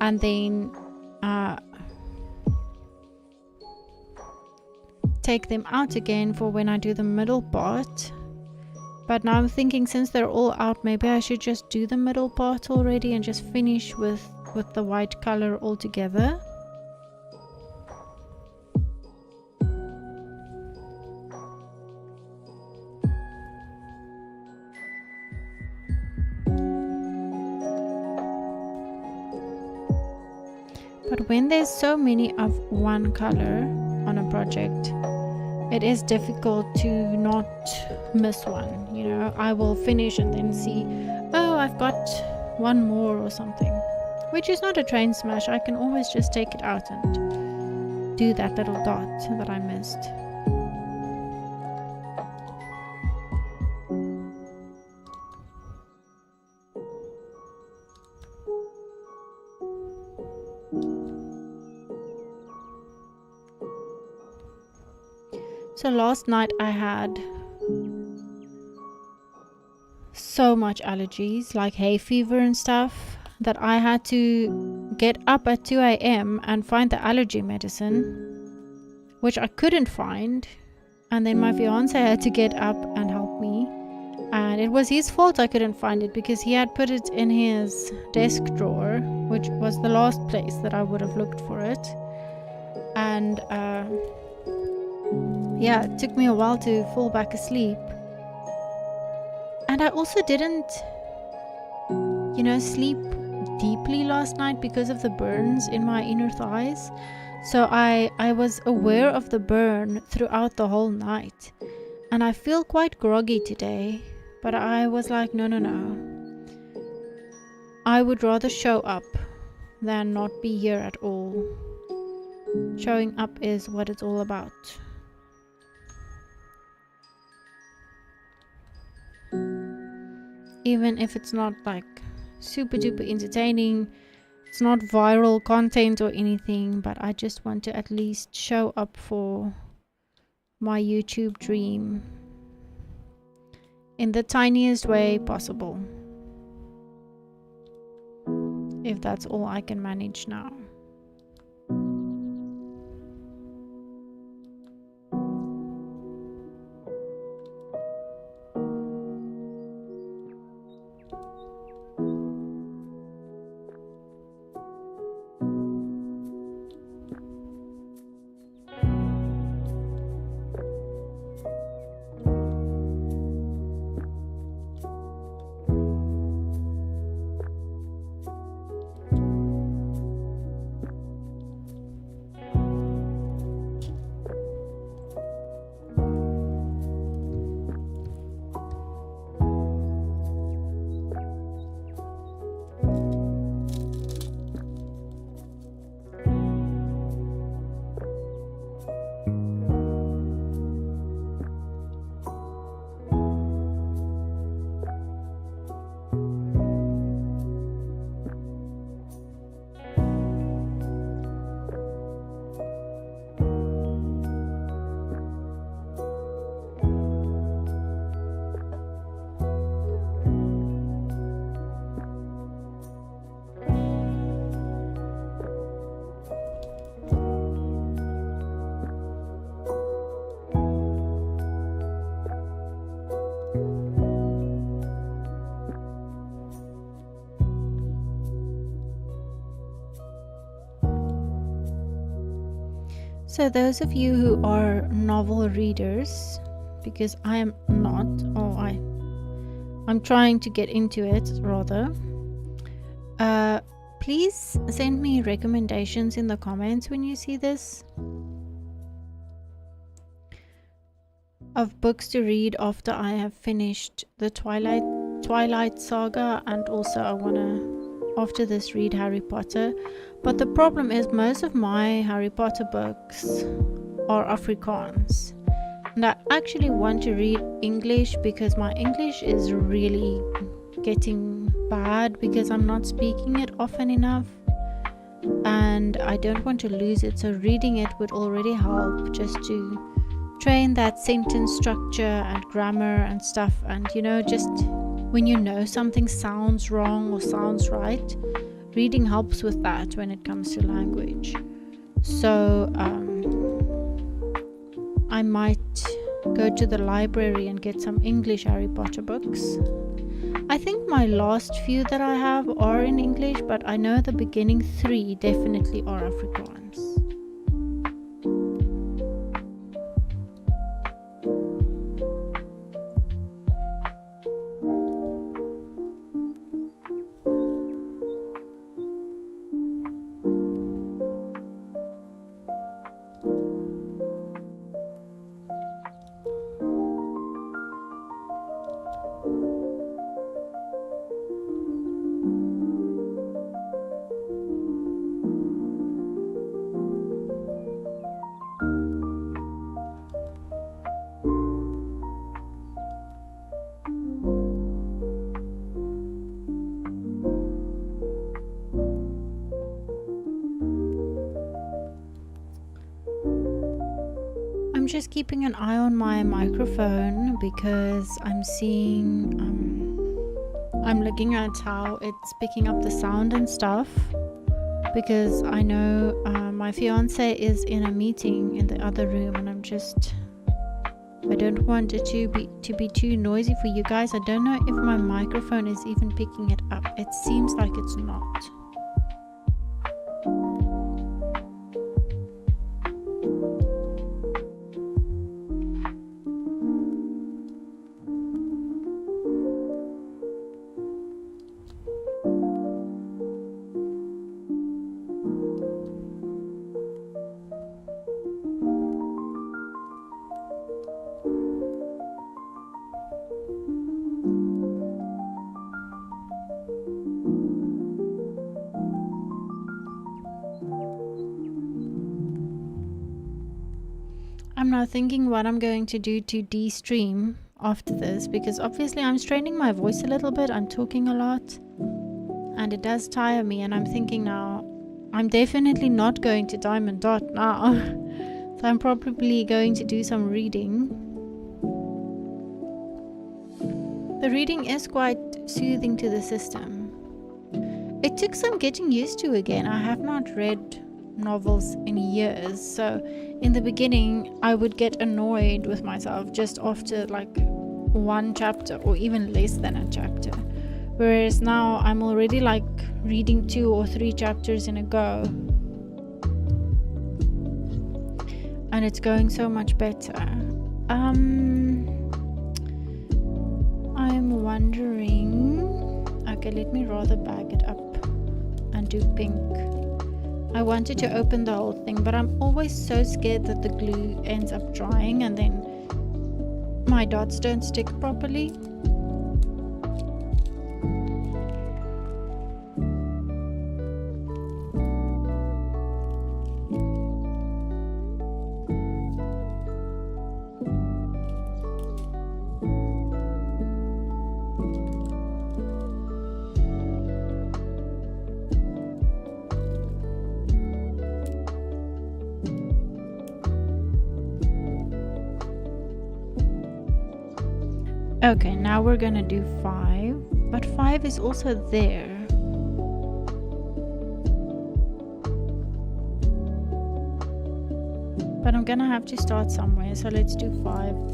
and then take them out again for when I do the middle part. But now I'm thinking, since they're all out, maybe I should just do the middle part already and just finish with the white color altogether. But when there's so many of one color on a project, it is difficult to not miss one. I will finish and then see, oh, I've got one more or something, which is not a train smash. I can always just take it out and do that little dot that I missed. So last night I had so much allergies, like hay fever and stuff, that I had to get up at 2 a.m. and find the allergy medicine, which I couldn't find. And then my fiance had to get up and help me. And it was his fault I couldn't find it, because he had put it in his desk drawer, which was the last place that I would have looked for it. And yeah, it took me a while to fall back asleep. And I also didn't, sleep deeply last night because of the burns in my inner thighs. So I was aware of the burn throughout the whole night. And I feel quite groggy today. But I was like, no. I would rather show up than not be here at all. Showing up is what it's all about. Even if it's not like super duper entertaining, it's not viral content or anything, but I just want to at least show up for my YouTube dream in the tiniest way possible, if that's all I can manage now. So those of you who are novel readers, because I am not, or I'm trying to get into it rather, please send me recommendations in the comments when you see this of books to read after I have finished the Twilight Saga, and also I wanna after this read Harry Potter. But the problem is most of my Harry Potter books are Afrikaans, and I actually want to read English because my English is really getting bad because I'm not speaking it often enough, and I don't want to lose it. So reading it would already help just to train that sentence structure and grammar and stuff. And just when something sounds wrong or sounds right, reading helps with that when it comes to language. So I might go to the library and get some English Harry Potter books. I think my last few that I have are in English, but I know the beginning 3 definitely are Afrikaans. I'm just keeping an eye on my microphone because I'm seeing, I'm looking at how it's picking up the sound and stuff, because I know my fiance is in a meeting in the other room, and I don't want it to be too noisy for you guys. I don't know if my microphone is even picking it up. It seems like it's not. I'm now thinking what I'm going to do to de-stream after this, because obviously I'm straining my voice a little bit. I'm talking a lot and it does tire me, and I'm thinking now I'm definitely not going to Diamond Dot now. So I'm probably going to do some reading. The reading is quite soothing to the system. It took some getting used to again. I have not read novels in years, so in the beginning I would get annoyed with myself just after like one chapter or even less than a chapter, whereas now I'm already like reading 2 or 3 chapters in a go, and it's going so much better. I'm wondering, okay, let me rather bag it up and do pink. I wanted to open the whole thing, but I'm always so scared that the glue ends up drying and then my dots don't stick properly. Okay, now we're gonna do 5, but 5 is also there. But I'm gonna have to start somewhere, so let's do 5.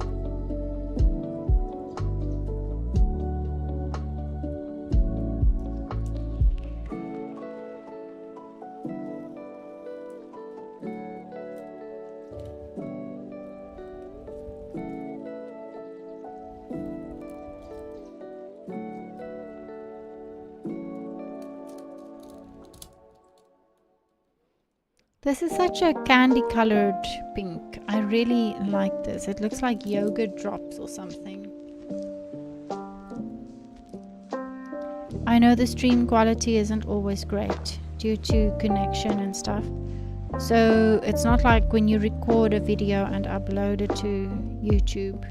This is such a candy colored pink. I really like this. It looks like yogurt drops or something. I know the stream quality isn't always great due to connection and stuff. So it's not like when you record a video and upload it to YouTube.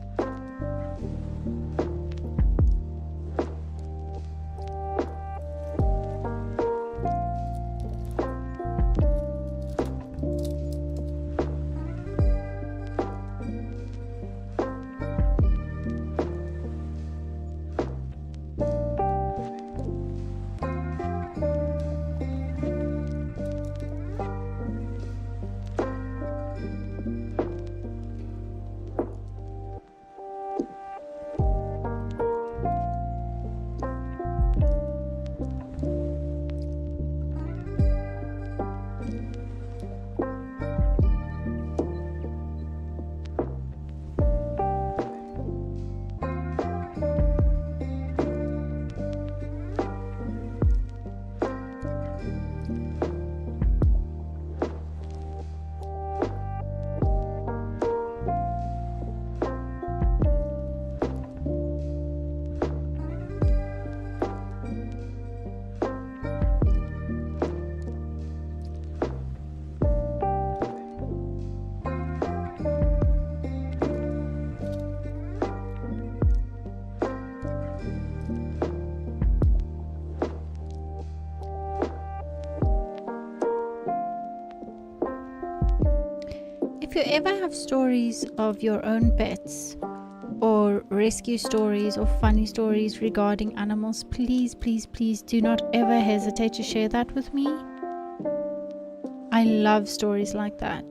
if you ever have stories of your own pets or rescue stories or funny stories regarding animals, please, please, please do not ever hesitate to share that with me. I love stories like that.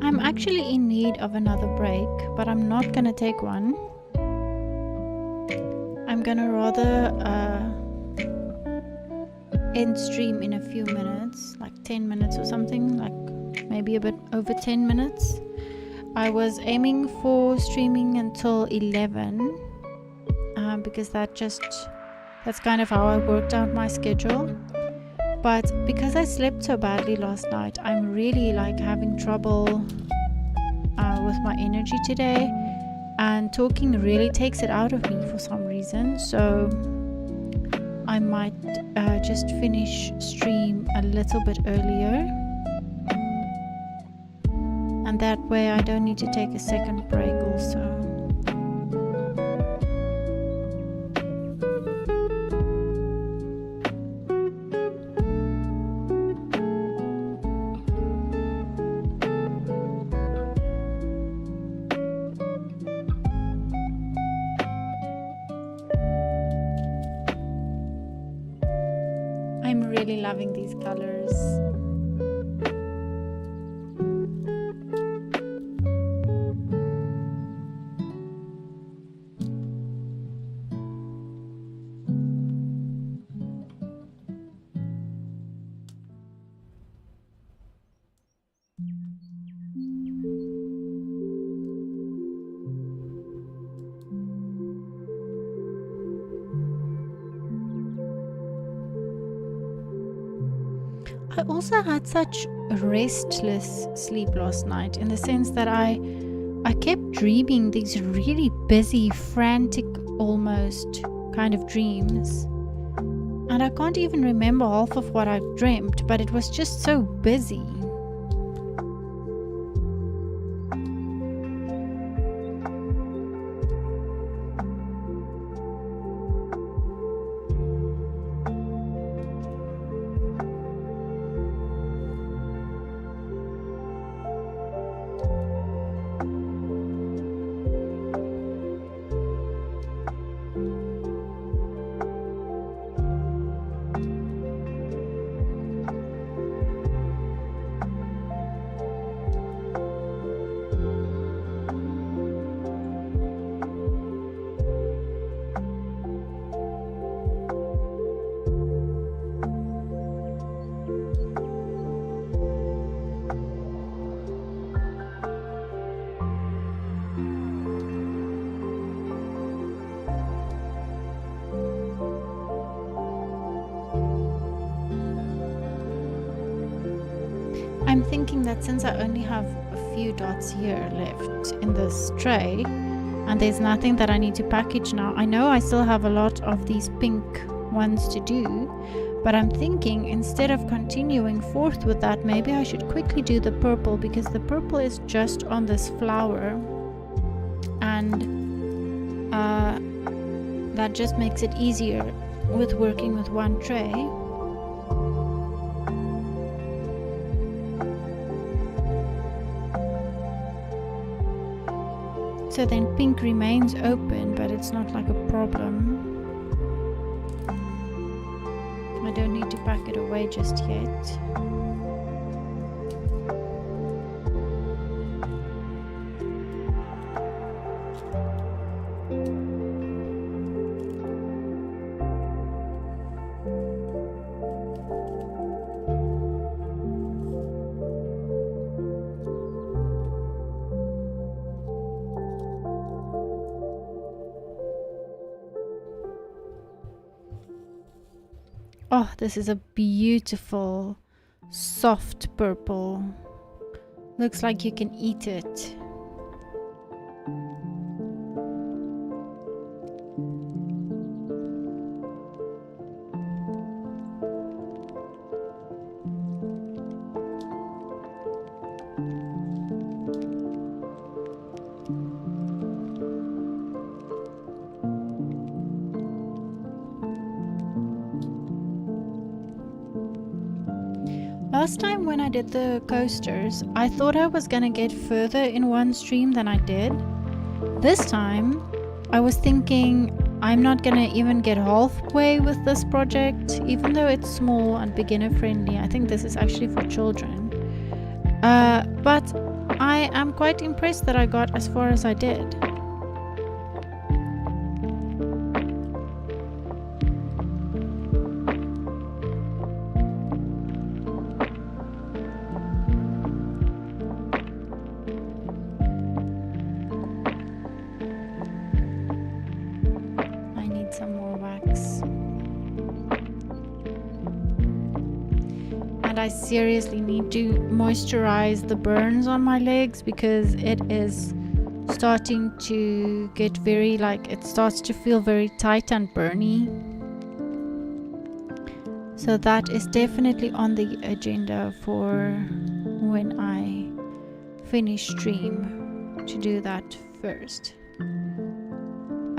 I'm actually in need of another break, but I'm not gonna take one. I'm gonna rather end stream in a few minutes, like 10 minutes or something, like maybe a bit over 10 minutes. I was aiming for streaming until 11 because that's kind of how I worked out my schedule. But because I slept so badly last night, I'm really like having trouble with my energy today, and talking really takes it out of me for some reason. So I might just finish stream a little bit earlier, and that way I don't need to take a second break also. I'm really loving these colors. I also had such a restless sleep last night, in the sense that I kept dreaming these really busy, frantic, almost kind of dreams, and I can't even remember half of what I dreamt, but it was just so busy. I'm thinking that since I only have a few dots here left in this tray, and there's nothing that I need to package now, I know I still have a lot of these pink ones to do, But I'm thinking, instead of continuing forth with that, maybe I should quickly do the purple, because the purple is just on this flower, and that just makes it easier with working with one tray. So then pink remains open, but it's not like a problem. I don't need to pack it away just yet. Oh, this is a beautiful, soft purple. Looks like you can eat it. Last time when I did the coasters, I thought I was gonna get further in one stream than I did. This time, I was thinking I'm not gonna even get halfway with this project, even though it's small and beginner friendly. I think this is actually for children. But I am quite impressed that I got as far as I did. Some more wax, and I seriously need to moisturize the burns on my legs, because it is starting to get very, it starts to feel very tight and burny. So that is definitely on the agenda for when I finish stream, to do that first.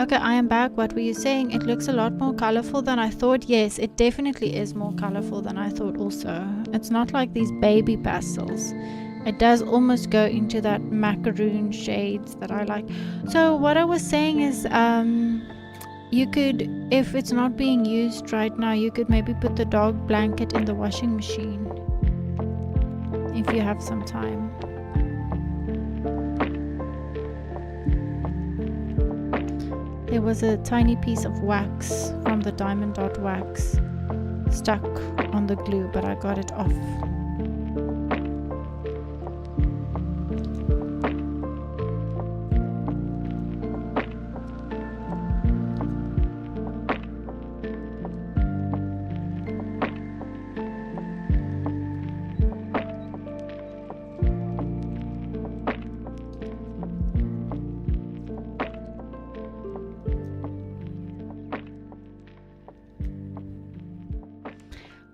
Okay, I am back. What were you saying? It looks a lot more colorful than I thought. Yes, it definitely is more colorful than I thought also. It's not like these baby pastels. It does almost go into that macaroon shades that I like. So what I was saying is, you could, if it's not being used right now, you could maybe put the dog blanket in the washing machine if you have some time. There was a tiny piece of wax from the diamond dot wax stuck on the glue, but I got it off.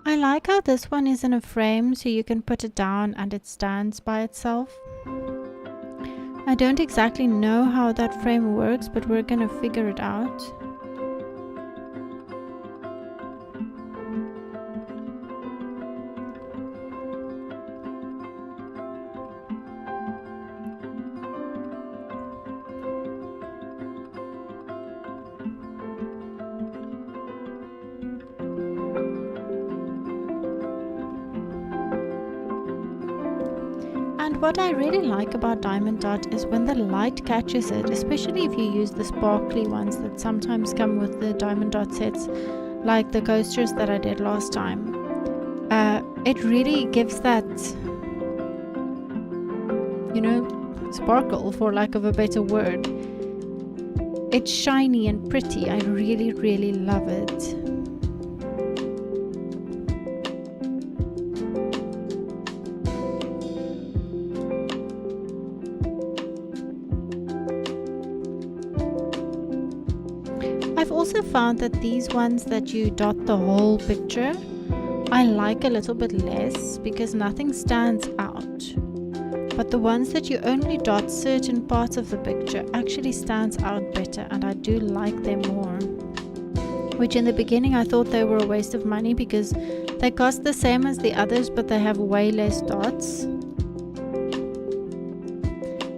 I like how this one is in a frame, so you can put it down and it stands by itself. I don't exactly know how that frame works, but we're gonna figure it out. And what I really like about diamond dot is when the light catches it, especially if you use the sparkly ones that sometimes come with the diamond dot sets, like the coasters that I did last time. It really gives that, sparkle, for lack of a better word. It's shiny and pretty. I really, really love it. I've also found that these ones that you dot the whole picture I like a little bit less because nothing stands out. But the ones that you only dot certain parts of the picture actually stands out better, and I do like them more. Which in the beginning I thought they were a waste of money because they cost the same as the others, but they have way less dots.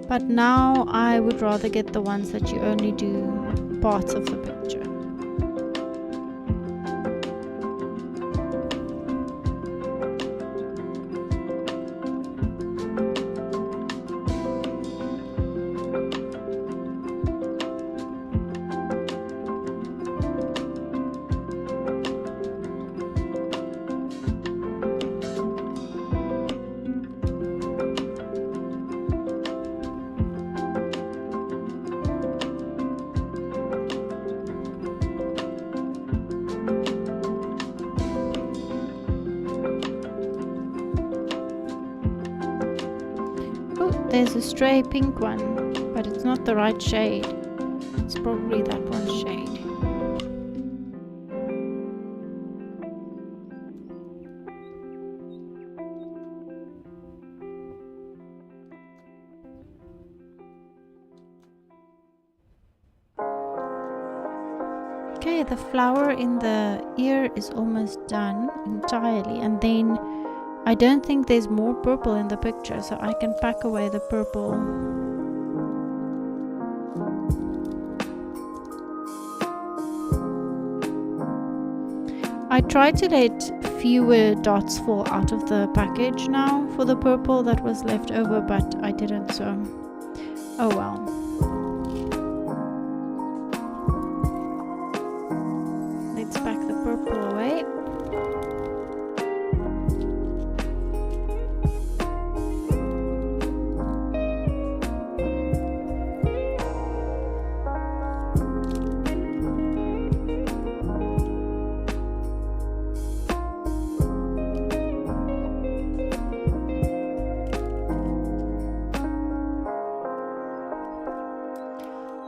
But now I would rather get the ones that you only do parts of the picture. There's a stray pink one, but it's not the right shade. It's probably that one shade. Okay, the flower in the ear is almost done entirely, and then I don't think there's more purple in the picture, so I can pack away the purple. I tried to let fewer dots fall out of the package now for the purple that was left over, but I didn't, so oh well. Let's pack the purple away.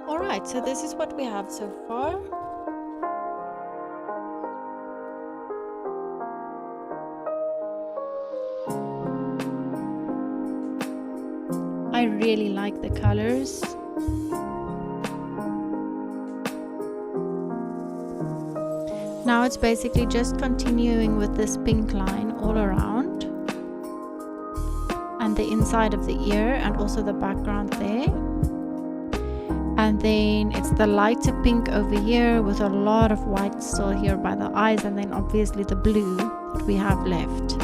Alright, so this is what we have so far. I really like the colors. Now it's basically just continuing with this pink line all around, and the inside of the ear, and also the background there. And then it's the lighter pink over here with a lot of white still here by the eyes, and then obviously the blue that we have left.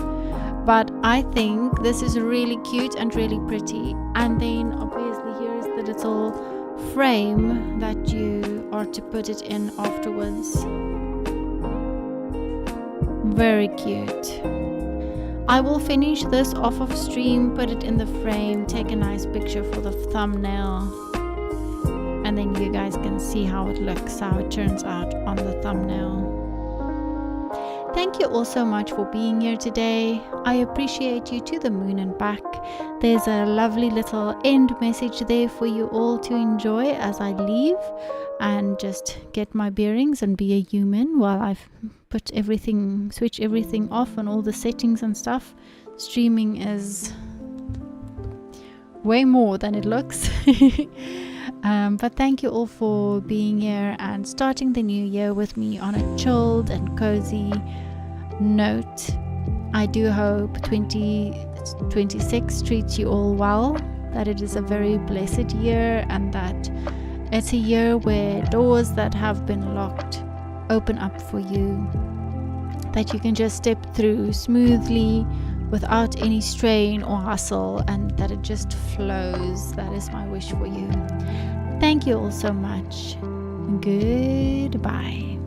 But I think this is really cute and really pretty. And then obviously here's the little frame that you are to put it in afterwards. Very cute. I will finish this off of stream, put it in the frame, take a nice picture for the thumbnail, and then you guys can see how it looks, how it turns out on the thumbnail. Thank you all so much for being here today. I appreciate you to the moon and back. There's a lovely little end message there for you all to enjoy as I leave and just get my bearings and be a human while I've put everything, switch everything off and all the settings and stuff. Streaming is way more than it looks. But thank you all for being here and starting the new year with me on a chilled and cozy note. I do hope 2026 treats you all well, that it is a very blessed year, and that it's a year where doors that have been locked open up for you, that you can just step through smoothly without any strain or hustle, and that it just flows. That is my wish for you. Thank you all so much. Goodbye.